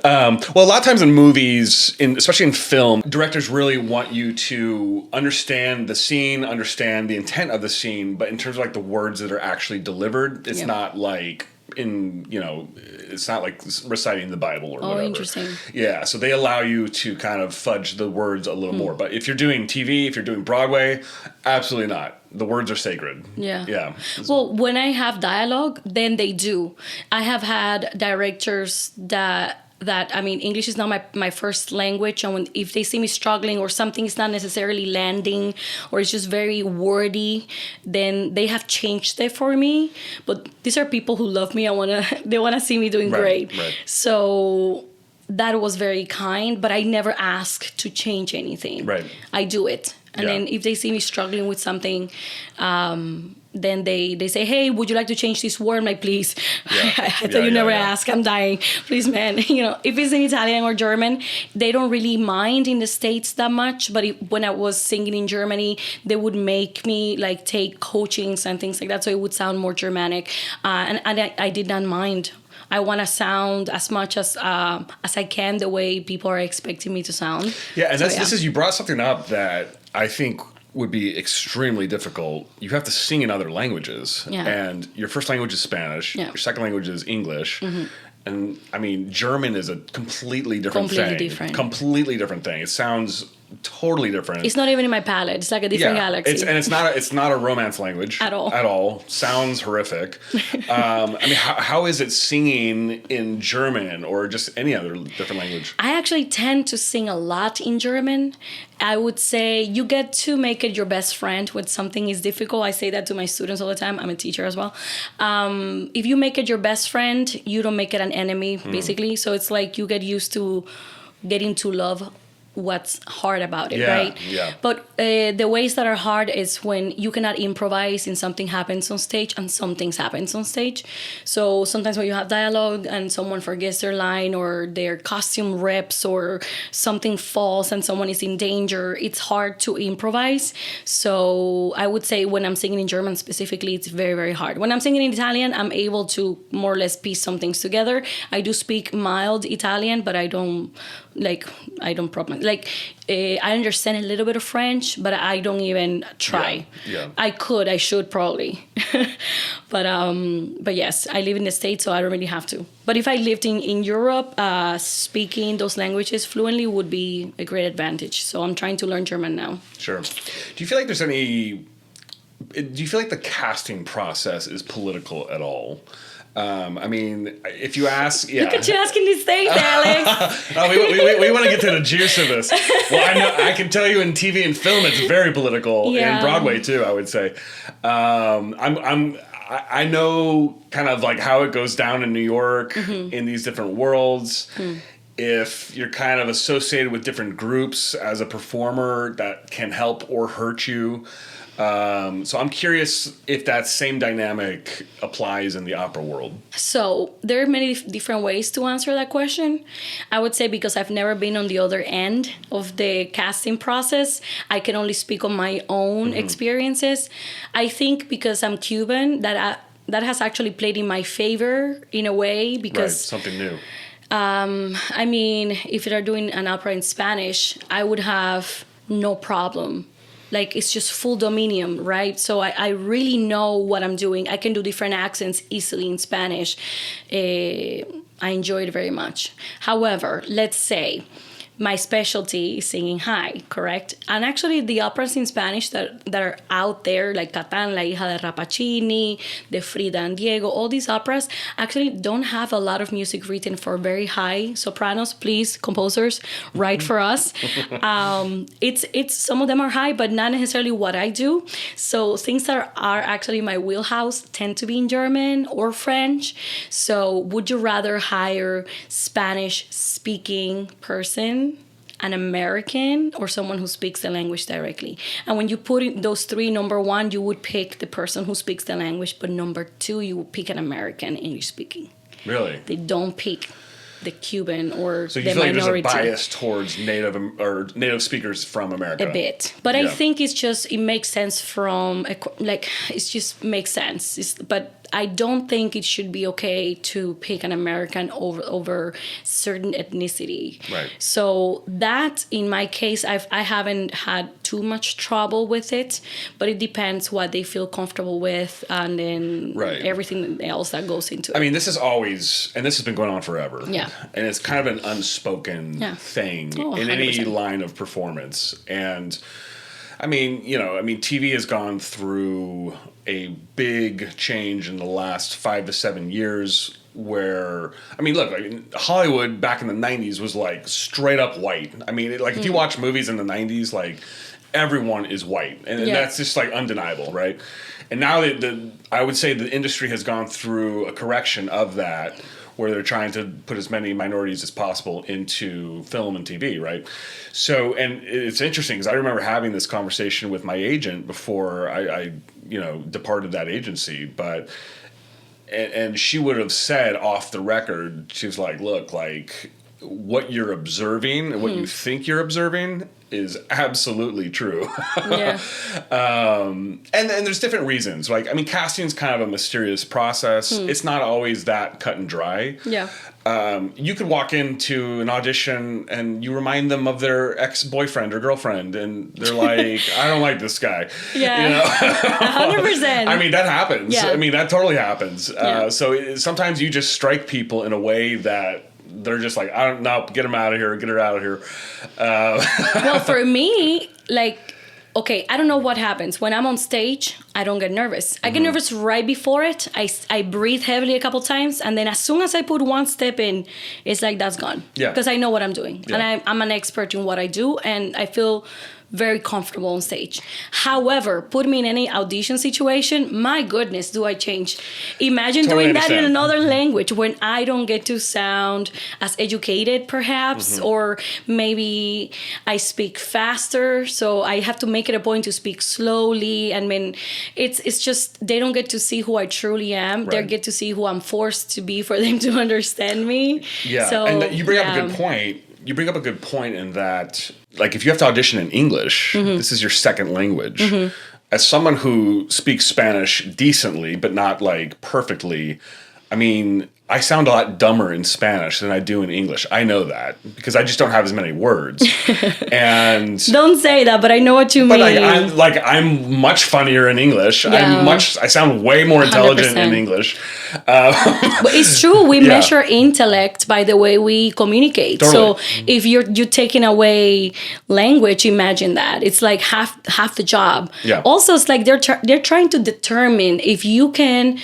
Well, a lot of times in movies, especially in film, directors really want you to understand the scene, understand the intent of the scene, but in terms of like the words that are actually delivered, it's not like it's not like reciting the Bible or whatever. Interesting. Yeah, so they allow you to kind of fudge the words a little more. But if you're doing TV, if you're doing Broadway, absolutely not. The words are sacred. Yeah. Yeah. Well, when I have dialogue, then they do. I have had directors that I mean, English is not my first language, and if they see me struggling or something is not necessarily landing or it's just very wordy, then they have changed it for me. But these are people who love me. They wanna see me doing great. Right. So that was very kind, but I never ask to change anything. Right. I do it. And then if they see me struggling with something, then they say, hey, would you like to change this word? I'm like, please. I tell you, never ask. I'm dying. Please, man. If it's in Italian or German, they don't really mind in the States that much. But when I was singing in Germany, they would make me like take coachings and things like that. So it would sound more Germanic. And I did not mind. I want to sound as much as I can the way people are expecting me to sound. Yeah, and this is, you brought something up that I think would be extremely difficult. You have to sing in other languages. Yeah. And your first language is Spanish. Yeah. Your second language is English. Mm-hmm. And I mean, German is a completely different Completely different thing. It sounds totally different. It's not even in my palate. It's like a different galaxy. It's not a romance language at all. At all. Sounds horrific. I mean, how is it singing in German or just any other different language? I actually tend to sing a lot in German. I would say you get to make it your best friend when something is difficult. I say that to my students all the time. I'm a teacher as well. If you make it your best friend, you don't make it an enemy, basically. So it's like you get used to getting to love what's hard about it, right? Yeah. But the ways that are hard is when you cannot improvise and something happens on stage, and some things happens on stage. So sometimes when you have dialogue and someone forgets their line or their costume rips or something falls and someone is in danger, it's hard to improvise. So I would say when I'm singing in German specifically, it's very, very hard. When I'm singing in Italian, I'm able to more or less piece some things together. I do speak mild Italian, but I don't properly. I understand a little bit of French, but I don't even try. Yeah. I should probably. But yes, I live in the States, so I don't really have to. But if I lived in Europe, speaking those languages fluently would be a great advantage. So I'm trying to learn German now. Sure. Do you feel like the casting process is political at all? I mean, if you ask, Look at you asking these things, Alex. we want to get to the juice of this. Well, I can tell you in TV and film, it's very political. Yeah. And Broadway too, I would say. I know kind of like how it goes down in New York in these different worlds. If you're kind of associated with different groups as a performer, that can help or hurt you. So I'm curious if that same dynamic applies in the opera world. So there are many different ways to answer that question. I would say because I've never been on the other end of the casting process, I can only speak on my own experiences. I think because I'm Cuban, that has actually played in my favor in a way because... Right, something new. I mean, if they're doing an opera in Spanish, I would have no problem. Like, it's just full dominion, right? So I really know what I'm doing. I can do different accents easily in Spanish. I enjoy it very much. However, let's say my specialty is singing high, correct? And actually, the operas in Spanish that are out there, like Catán, La hija de Rappaccini, De Frida and Diego, all these operas actually don't have a lot of music written for very high sopranos. Please, composers, write for us. It's some of them are high, but not necessarily what I do. So things that are actually my wheelhouse tend to be in German or French. So would you rather hire Spanish-speaking person, an American, or someone who speaks the language directly? And when you put in those three, number one, you would pick the person who speaks the language, but number two, you would pick an American English speaking. Really? They don't pick the Cuban or so you the feel like minority. there's a bias towards native speakers from America. A bit, but I think it makes sense from like it just makes sense. But I don't think it should be okay to pick an American over certain ethnicity. Right. So that, in my case, I haven't had too much trouble with it, but it depends what they feel comfortable with, and then everything else that goes into it. I mean, this is always, and this has been going on forever. Yeah. And it's kind of an unspoken thing in any line of performance. And I mean, TV has gone through a big change in the last 5 to 7 years where, I mean, look, Hollywood back in the 90s was like straight up white. I mean, if you watch movies in the 90s, like everyone is white. And that's just like undeniable, right? And now I would say the industry has gone through a correction of that, where they're trying to put as many minorities as possible into film and TV, right? So, and it's interesting because I remember having this conversation with my agent before I departed that agency, but and she would have said off the record, she was like, look, like what you're observing and what you think you're observing is absolutely true. Yeah. And there's different reasons. Like, I mean, casting's kind of a mysterious process. It's not always that cut and dry. Yeah. You could walk into an audition and you remind them of their ex-boyfriend or girlfriend, and they're like, I don't like this guy. Yeah. 100%. I mean, that happens. Yeah. I mean, that totally happens. So sometimes you just strike people in a way that they're just like, I don't know, get him out of here, get her out of here. Well, for me, like, okay, I don't know what happens. When I'm on stage, I don't get nervous. I get nervous right before it. I breathe heavily a couple times, and then as soon as I put one step in, it's like, that's gone. Yeah. Because I know what I'm doing. Yeah. And I'm an expert in what I do, and I feel very comfortable on stage. However, put me in any audition situation, my goodness, do I change. Imagine doing that in another language when I don't get to sound as educated, perhaps, or maybe I speak faster, so I have to make it a point to speak slowly. I mean, it's just, they don't get to see who I truly am. Right. They get to see who I'm forced to be for them to understand me. Yeah, so, and you bring up a good point. You bring up a good point in that, like, if you have to audition in English, this is your second language. As someone who speaks Spanish decently, but not, like, perfectly, I mean, I sound a lot dumber in Spanish than I do in English. I know that because I just don't have as many words. And don't say that, but I know what you mean. But I'm much funnier in English. Yeah. I sound way more intelligent 100%. In English. But it's true. We measure intellect by the way we communicate. Totally. So if you're taking away language, imagine that. It's like half the job. Yeah. Also, it's like they're trying to determine if you can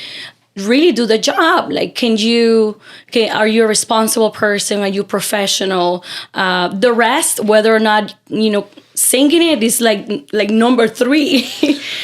really do the job. Like, are you a responsible person? Are you professional? The rest, whether or not, singing it is like number 3.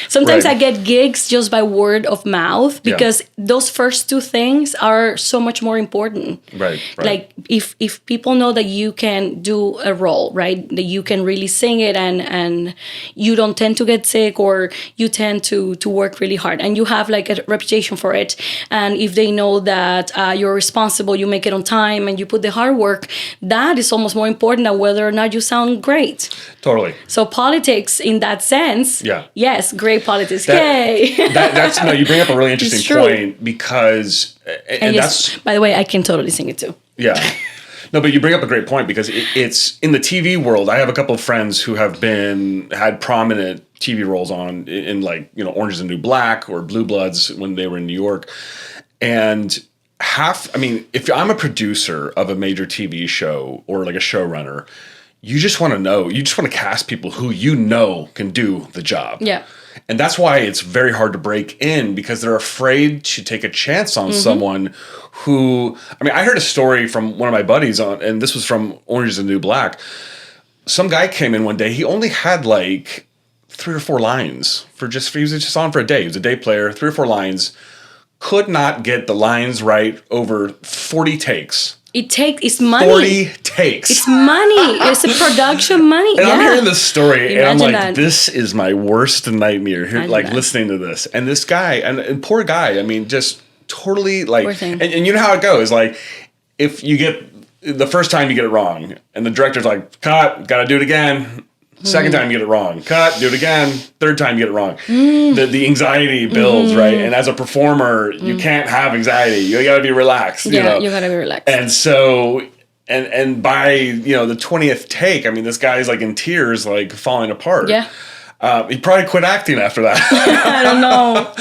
Sometimes I get gigs just by word of mouth because those first 2 things are so much more important. Right. Like if people know that you can do a role, right? That you can really sing it and you don't tend to get sick, or you tend to work really hard and you have like a reputation for it. And if they know that you're responsible, you make it on time and you put the hard work, that is almost more important than whether or not you sound great. Totally. So politics, in that sense, yes, great politics. Yay! You bring up a really interesting point because, and yes, that's, by the way, I can totally sing it too. Yeah. No, but you bring up a great point because it's in the TV world. I have a couple of friends who have had prominent TV roles on in like, Orange is the New Black or Blue Bloods when they were in New York. And if I'm a producer of a major TV show or like a showrunner, you just want to cast people who can do the job. Yeah. And that's why it's very hard to break in, because they're afraid to take a chance on someone who, I heard a story from one of my buddies and this was from Orange is the New Black. Some guy came in one day, he only had like 3 or 4 lines he was just on for a day. He was a day player, 3 or 4 lines, could not get the lines right over 40 takes. It's money. 40 takes. It's money. It's a production money. And I'm hearing this story, and I'm like, that. This is my worst nightmare. Listening to this. And this guy, and poor guy, just totally like, and you know how it goes. Like, if you get the first time you get it wrong, and the director's like, cut, gotta do it again. Second time you get it wrong, cut, do it again. Third time you get it wrong. The anxiety builds, right? And as a performer, you can't have anxiety. You gotta be relaxed. Yeah, you know? you gotta be relaxed. And so, and by, you know, the 20th take, I mean, this guy's like in tears, like falling apart. Yeah. He probably quit acting after that. I don't know.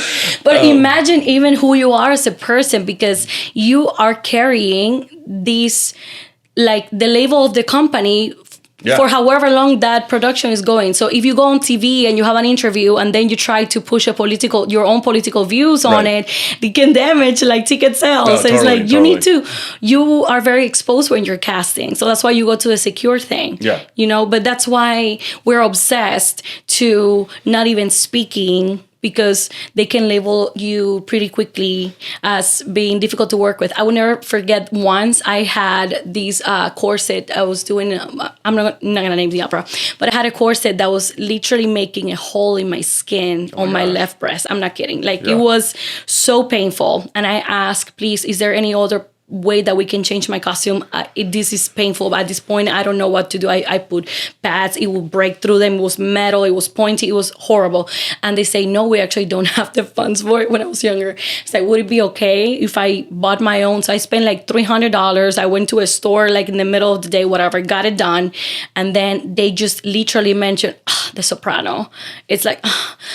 But imagine even who you are as a person, because you are carrying this, like the label of the company for however long that production is going. So if you go on TV and you have an interview and then you try to push your own political views on it, it can damage like ticket sales. No, so it's like you are very exposed when you're casting. So that's why you go to the secure thing. Yeah. You know, but that's why we're obsessed to not even speaking, because they can label you pretty quickly as being difficult to work with. I will never forget once I had this corset I was doing. I'm not gonna name the opera, but I had a corset that was literally making a hole in my skin on my left breast. I'm not kidding. Like it was so painful. And I asked, please, is there any other way that we can change my costume? This is painful, but at this point I don't know what to do. I put pads, it would break through them, it was metal, it was pointy, it was horrible. And they say, no, we actually don't have the funds for it. When I was younger, it's like, would it be okay if I bought my own? So I spent like $300. I went to a store like in the middle of the day, whatever, got it done. And then they just literally mentioned the soprano. It's like,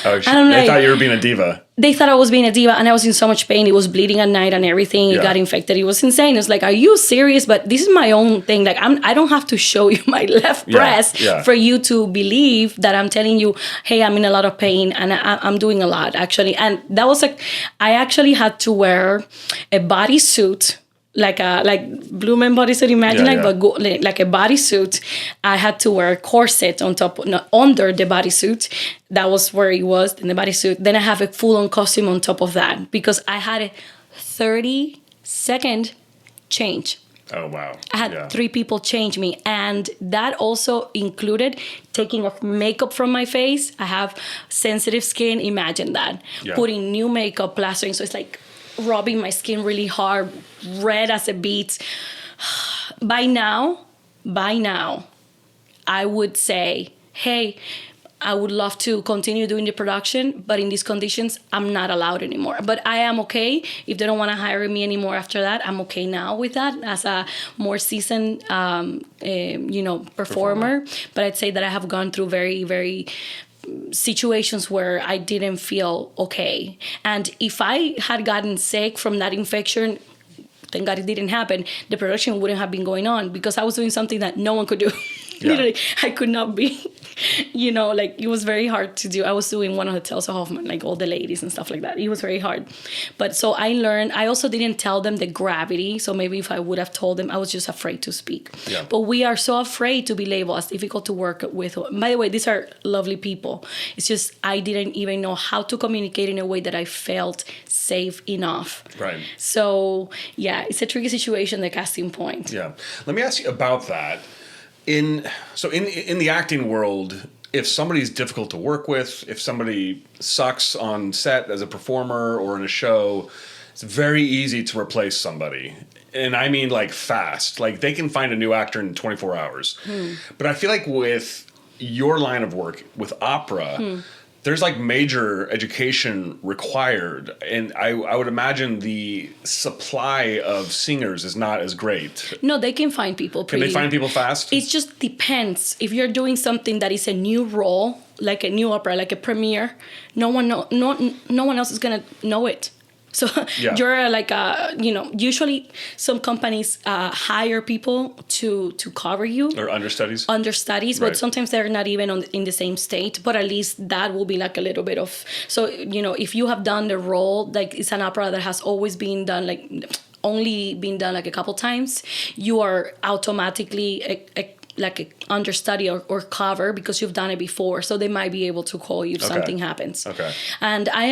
they thought you were being a diva. They thought I was being a diva, and I was in so much pain. It was bleeding at night and everything. It got infected. It was insane. It's like, are you serious? But this is my own thing. Like, I don't have to show you my left breast for you to believe that I'm telling you, hey, I'm in a lot of pain and I'm doing a lot, actually. And that was like, I actually had to wear a bodysuit, like Blue Man bodysuit, but like a bodysuit. I had to wear a corset on top, under the bodysuit. That was where it was in the bodysuit. Then I have a full-on costume on top of that, because I had a 30-second change. Oh, wow. I had 3 people change me. And that also included taking off makeup from my face. I have sensitive skin. Imagine that. Yeah. Putting new makeup, plastering. So it's like rubbing my skin really hard, red as a beet. By now, I would say, hey, I would love to continue doing the production, but in these conditions, I'm not allowed anymore. But I am okay. If they don't want to hire me anymore after that, I'm okay now with that as a more seasoned, performer. But I'd say that I have gone through very, very situations where I didn't feel okay. And if I had gotten sick from that infection, thank God it didn't happen, the production wouldn't have been going on, because I was doing something that no one could do. Literally, I could not be, like it was very hard to do. I was doing one of the Tales of Hoffman, like all the ladies and stuff like that. It was very hard. But so I learned, I also didn't tell them the gravity. So maybe if I would have told them, I was just afraid to speak. Yeah. But we are so afraid to be labeled as difficult to work with. By the way, these are lovely people. It's just, I didn't even know how to communicate in a way that I felt safe enough. Right. So yeah, it's a tricky situation, the casting point. Yeah. Let me ask you about that. In the acting world, if somebody's difficult to work with, if somebody sucks on set as a performer or in a show, it's very easy to replace somebody. And I mean like fast. Like they can find a new actor in 24 hours. But I feel like with your line of work, with opera, there's like major education required. And I would imagine the supply of singers is not as great. No, they can find people Can they find people fast? It just depends. If you're doing something that is a new role, like a new opera, like a premiere, no one else is going to know it. So you're like, usually some companies hire people to cover you. Or understudies. Understudies, right. But sometimes they're not even in the same state. But at least that will be like a little bit of... So, if you have done the role, like it's an opera that has always been done, like only been done like a couple times, you are automatically... like a understudy or cover because you've done it before, so they might be able to call you if something happens. Okay. And I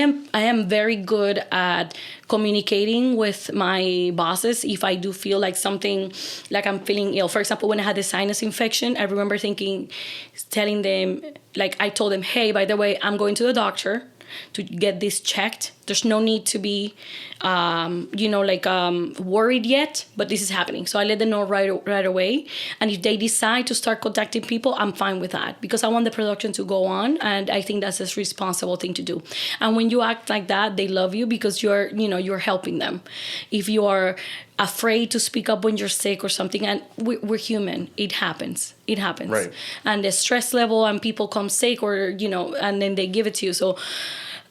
am very good at communicating with my bosses if I do feel like something, like I'm feeling ill. For example, when I had the sinus infection, I remember telling them, like I told them, hey, by the way, I'm going to the doctor to get this checked There's no need to be, worried yet, but this is happening. So I let them know right away. And if they decide to start contacting people, I'm fine with that because I want the production to go on. And I think that's a responsible thing to do. And when you act like that, they love you because you're helping them. If you are afraid to speak up when you're sick or something, and we're human, it happens. Right. And the stress level, and people come sick, or and then they give it to you. So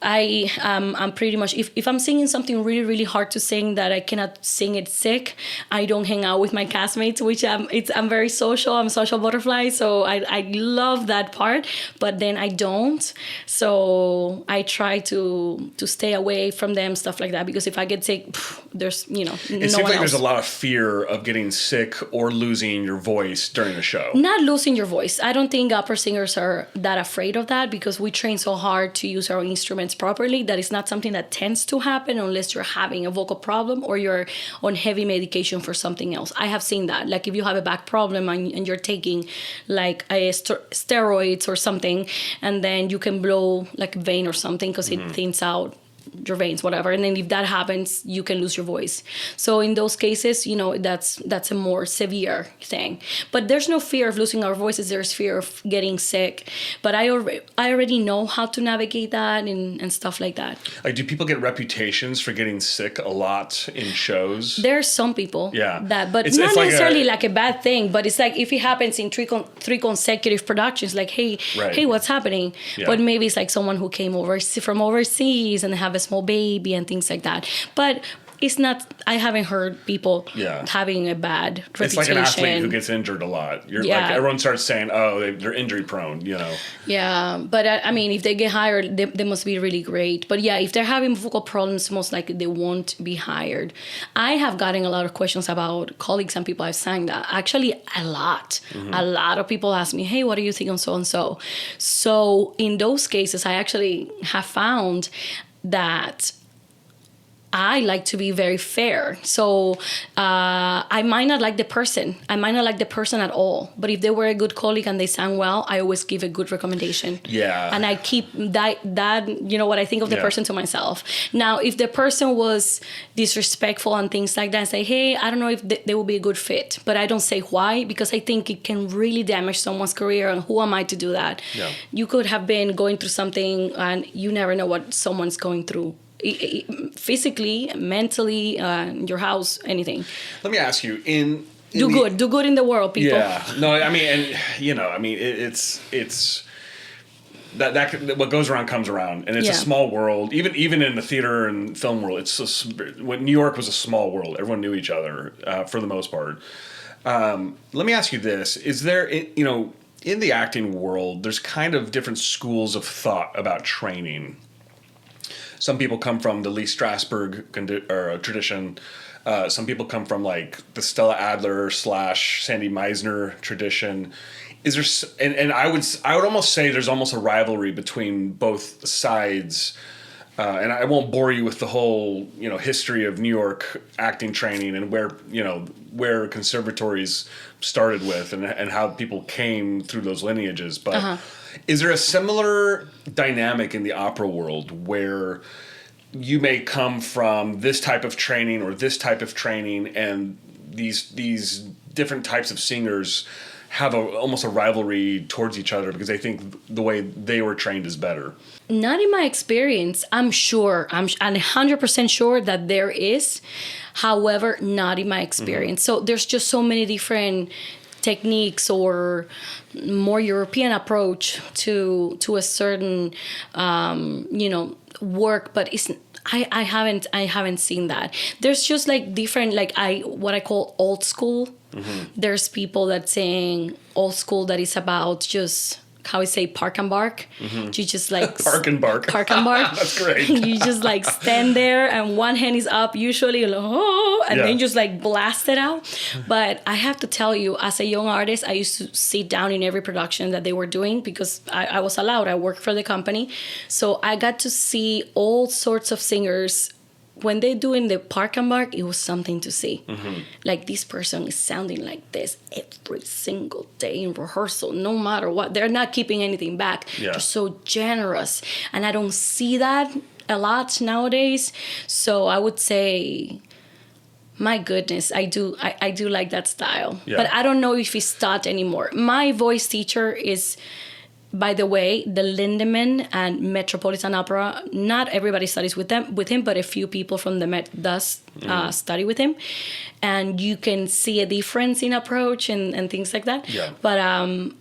I'm pretty much, if I'm singing something really, really hard to sing that I cannot sing it sick, I don't hang out with my castmates, which I'm very social. I'm a social butterfly, so I love that part, but then I don't. So I try to stay away from them, stuff like that, because if I get sick, there's, no one else. It seems like there's a lot of fear of getting sick or losing your voice during a show. Not losing your voice. I don't think opera singers are that afraid of that because we train so hard to use our instruments properly that it's not something that tends to happen unless you're having a vocal problem or you're on heavy medication for something else. I have seen that. Like if you have a back problem and you're taking like a steroids or something, and then you can blow like a vein or something because it thins out your veins, whatever, and then if that happens, you can lose your voice. So in those cases, that's a more severe thing. But there's no fear of losing our voices. There's fear of getting sick. But I already know how to navigate that and stuff like that. Like, do people get reputations for getting sick a lot in shows? There's some people but it's not like necessarily like a bad thing, but it's like if it happens in three consecutive productions, like, hey, what's happening? Yeah. But maybe it's like someone who came from overseas and they have a small baby and things like that. But it's not, I haven't heard people having a bad reputation. It's like an athlete who gets injured a lot. Like everyone starts saying, oh, they're injury prone, Yeah, but I mean, if they get hired, they must be really great. But yeah, if they're having vocal problems, most likely they won't be hired. I have gotten a lot of questions about colleagues and people I've sang that. Actually, a lot. A lot of people ask me, hey, what do you think on so-and-so? So in those cases, I actually have found that I like to be very fair. So I might not like the person. I might not like the person at all. But if they were a good colleague and they sang well, I always give a good recommendation. Yeah. And I keep that what I think of the person to myself. Now, if the person was disrespectful and things like that, I say, hey, I don't know if they will be a good fit. But I don't say why, because I think it can really damage someone's career. And who am I to do that? Yeah. You could have been going through something and you never know what someone's going through. Physically, mentally, your house, anything. Let me ask you, do good in the world, people. Yeah, no, I mean, and it's that what goes around comes around, and it's a small world. Even in the theater and film world, when New York was a small world, everyone knew each other for the most part. Let me ask you this: is there, in the acting world, there's kind of different schools of thought about training. Some people come from the Lee Strasberg tradition. Some people come from like the Stella Adler / Sandy Meisner tradition. Is there? And I would almost say there's almost a rivalry between both sides. And I won't bore you with the whole history of New York acting training and where conservatories started with and how people came through those lineages, but. Is there a similar dynamic in the opera world where you may come from this type of training or this type of training, and these different types of singers have almost a rivalry towards each other because they think the way they were trained is better? Not in my experience. I'm 100% sure that there is. However, not in my experience. So there's just so many different techniques or more European approach to a certain work, but I haven't seen that. There's just like different, like what I call old school. There's people that saying old school that is about just how I say park and bark. You just like park and bark. That's great. You just like stand there and one hand is up usually, and then just like blast it out. But I have to tell you, as a young artist, I used to sit down in every production that they were doing because I was allowed. I worked for the company. So I got to see all sorts of singers. When they're doing the park and bark, it was something to see. Like, this person is sounding like this every single day in rehearsal, no matter what. They're not keeping anything back. They're so generous. And I don't see that a lot nowadays. So I would say, my goodness, I do like that style. Yeah. But I don't know if it's taught anymore. My voice teacher is, by the way, the Lindemann and Metropolitan Opera. Not everybody studies with him, but a few people from the Met does study with him, and you can see a difference in approach and things like that. Yeah. But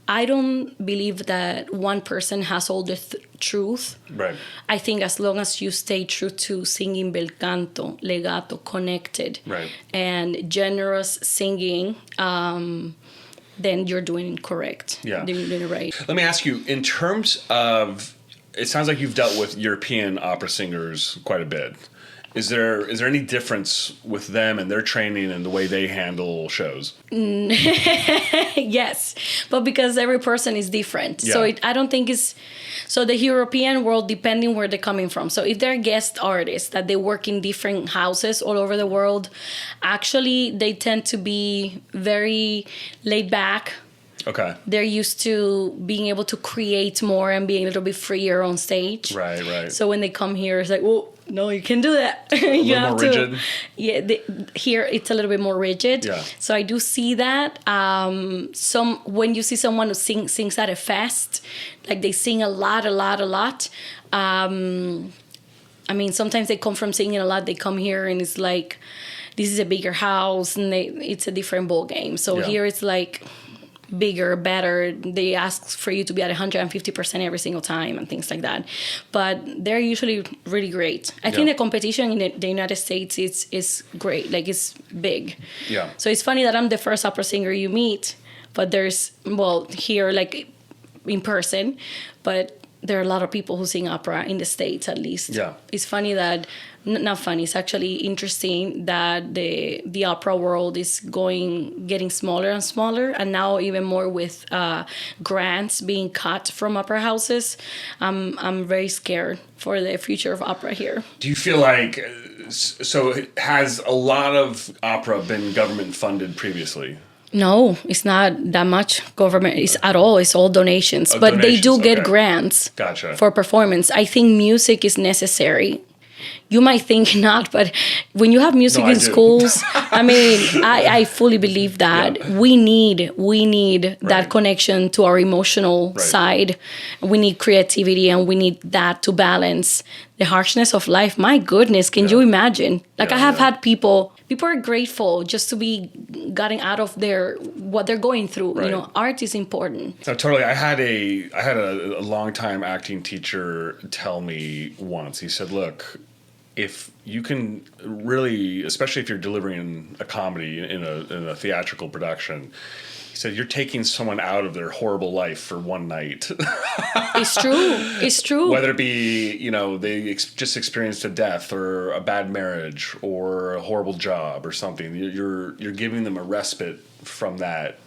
I don't believe that one person has all the truth. Right. I think as long as you stay true to singing bel canto, legato, connected, Right. and generous singing. Then you're doing it correct. Yeah. Then you're doing it right. Let me ask you, in terms of, it sounds like you've dealt with European opera singers quite a bit. Is there any difference with them and their training and the way they handle shows? Yes, but because every person is different. Yeah. So I don't think it's... So the European world, depending where they're coming from. So if they're guest artists, that they work in different houses all over the world, actually they tend to be very laid back. Okay. They're used to being able to create more and being a little bit freer on stage. Right. So when they come here, it's like, well, no, you can do that. A little more rigid. Yeah, here it's a little bit more rigid. Yeah. So I do see that. When you see someone who sings at a fest, like they sing a lot. I mean, sometimes they come from singing a lot. They come here and it's like, this is a bigger house and it's a different ball game. So Yeah. here it's like bigger, better. They ask for you to be at 150% every single time and things like that. But they're usually really great. I think the competition in the United States is great. Like, it's big. Yeah. So it's funny that I'm the first opera singer you meet, but there's, well, here, like, in person, but there are a lot of people who sing opera in the States, at least. Yeah. It's funny that, not funny, it's actually interesting that the opera world is getting smaller and smaller, and now even more with grants being cut from opera houses. I'm very scared for the future of opera here. Do you feel like, so has a lot of opera been government funded previously? No, it's not that much government. It's at all. It's all donations. Oh, but they do get okay. grants Gotcha. for performance. I think music is necessary. You might think not, but when you have music in schools, I mean, I fully believe that we need that connection to our emotional side. We need creativity, and we need that to balance the harshness of life. My goodness, can you imagine? Like, I have had people are grateful just to be getting out of what they're going through. Right. You know, art is important. No, totally. I had a longtime acting teacher tell me once. He said, "Look, if you can really, especially if you're delivering a comedy in a theatrical production." He said, "You're taking someone out of their horrible life for one night." It's true. It's true. Whether it be, they just experienced a death or a bad marriage or a horrible job or something, you're giving them a respite from that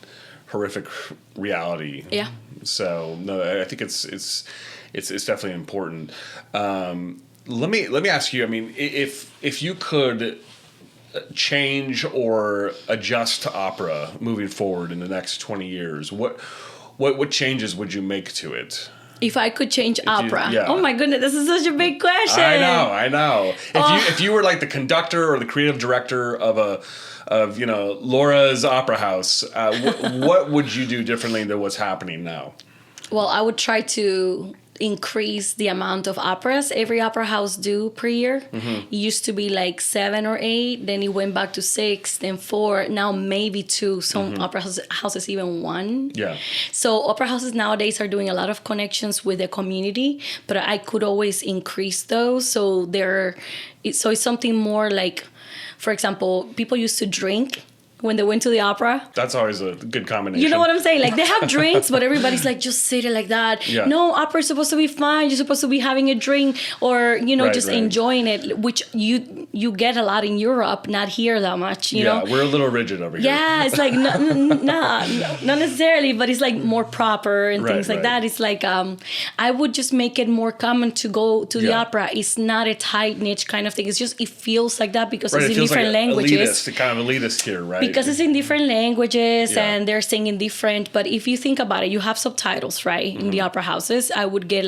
horrific reality. Yeah. So no, I think it's definitely important. Let me ask you. I mean, if you could change or adjust to opera moving forward in the next 20 years, what changes would you make to it? If I could change opera. Yeah. Oh my goodness, this is such a big question. I know. If you were like the conductor or the creative director of Laura's opera house, what would you do differently than what's happening now? Well, I would try to increase the amount of operas every opera house do per year. Mm-hmm. It used to be like 7 or 8, then it went back to 6, then 4, now maybe 2. Some opera houses even 1. Yeah. So opera houses nowadays are doing a lot of connections with the community, but I could always increase those. So it's something more like, for example, people used to drink when they went to the opera. That's always a good combination. You know what I'm saying? Like, they have drinks, but everybody's like, just sit it like that. Yeah. No, opera's supposed to be fun. You're supposed to be having a drink or, just enjoying it, which you get a lot in Europe, not here that much, you know? Yeah, we're a little rigid over here. Yeah, it's like, not necessarily, but it's like more proper and things like that. It's like, I would just make it more common to go to the opera. It's not a tight niche kind of thing. It's just, it feels like that because it's in different languages. Elitist, kind of elitist here, right? Because it's in different languages Yeah. and they're singing different. But if you think about it, you have subtitles, right? In the opera houses, I would get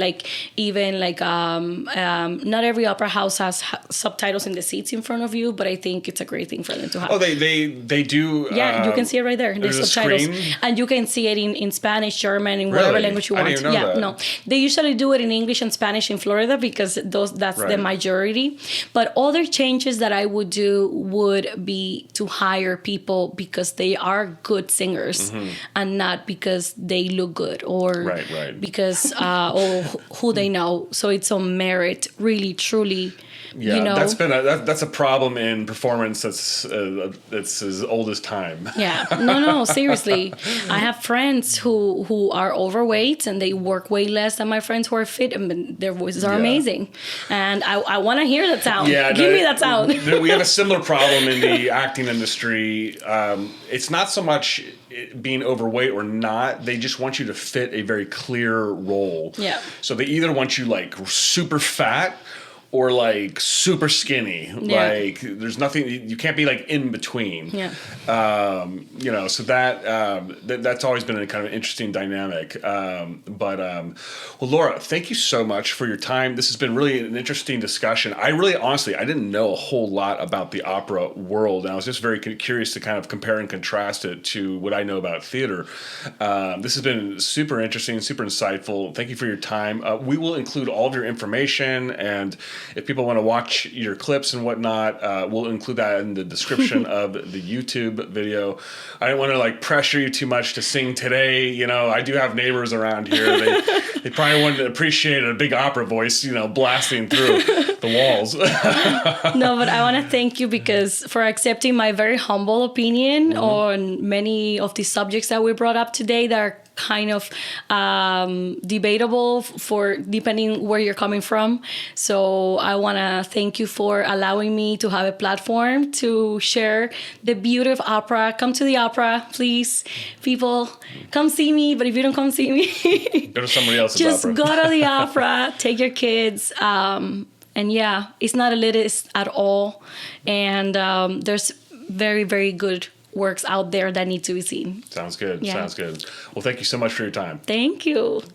not every opera house has subtitles in the seats in front of you, but I think it's a great thing for them to have. Oh, they do. Yeah, you can see it right there. There's there's a subtitles, screen? and you can see it in Spanish, German, in whatever Really? language you I want. didn't even know that. No, they usually do it in English and Spanish in Florida because that's the Right. majority. But other changes that I would do would be to hire people because they are good singers and not because they look good or Right. because or who they know. So it's on merit, really, truly. Yeah, You know, that's a problem in performance that's as old as time. yeah, no, seriously. I have friends who are overweight and they work way less than my friends who are fit, and their voices are Yeah. amazing. And I want to hear that sound. Yeah, Give me that sound. We have a similar problem in the acting industry. It's not so much being overweight or not. They just want you to fit a very clear role. Yeah. So they either want you like super fat or like super skinny. Yeah. Like there's nothing, you can't be like in between. Yeah. So that's always been a kind of interesting dynamic. Well, Laura, thank you so much for your time. This has been really an interesting discussion. I really, honestly, I didn't know a whole lot about the opera world, and I was just very curious to kind of compare and contrast it to what I know about theater. This has been super interesting, super insightful. Thank you for your time. We will include all of your information, and if people want to watch your clips and whatnot, we'll include that in the description of the YouTube video. I didn't want to like pressure you too much to sing today. You know, I do have neighbors around here. They probably wouldn't appreciate a big opera voice, you know, blasting through the walls. No, but I want to thank you because for accepting my very humble opinion on many of the subjects that we brought up today that are kind of debatable for depending where you're coming from. So I want to thank you for allowing me to have a platform to share the beauty of opera. Come to the opera, please. People, come see me, but if you don't come see me, Go to somebody else's just opera. go to the opera, take your kids. And yeah, it's not elitist at all. And there's very, very good works out there that need to be seen. Sounds good. Yeah. Sounds good. Well, thank you so much for your time. Thank you.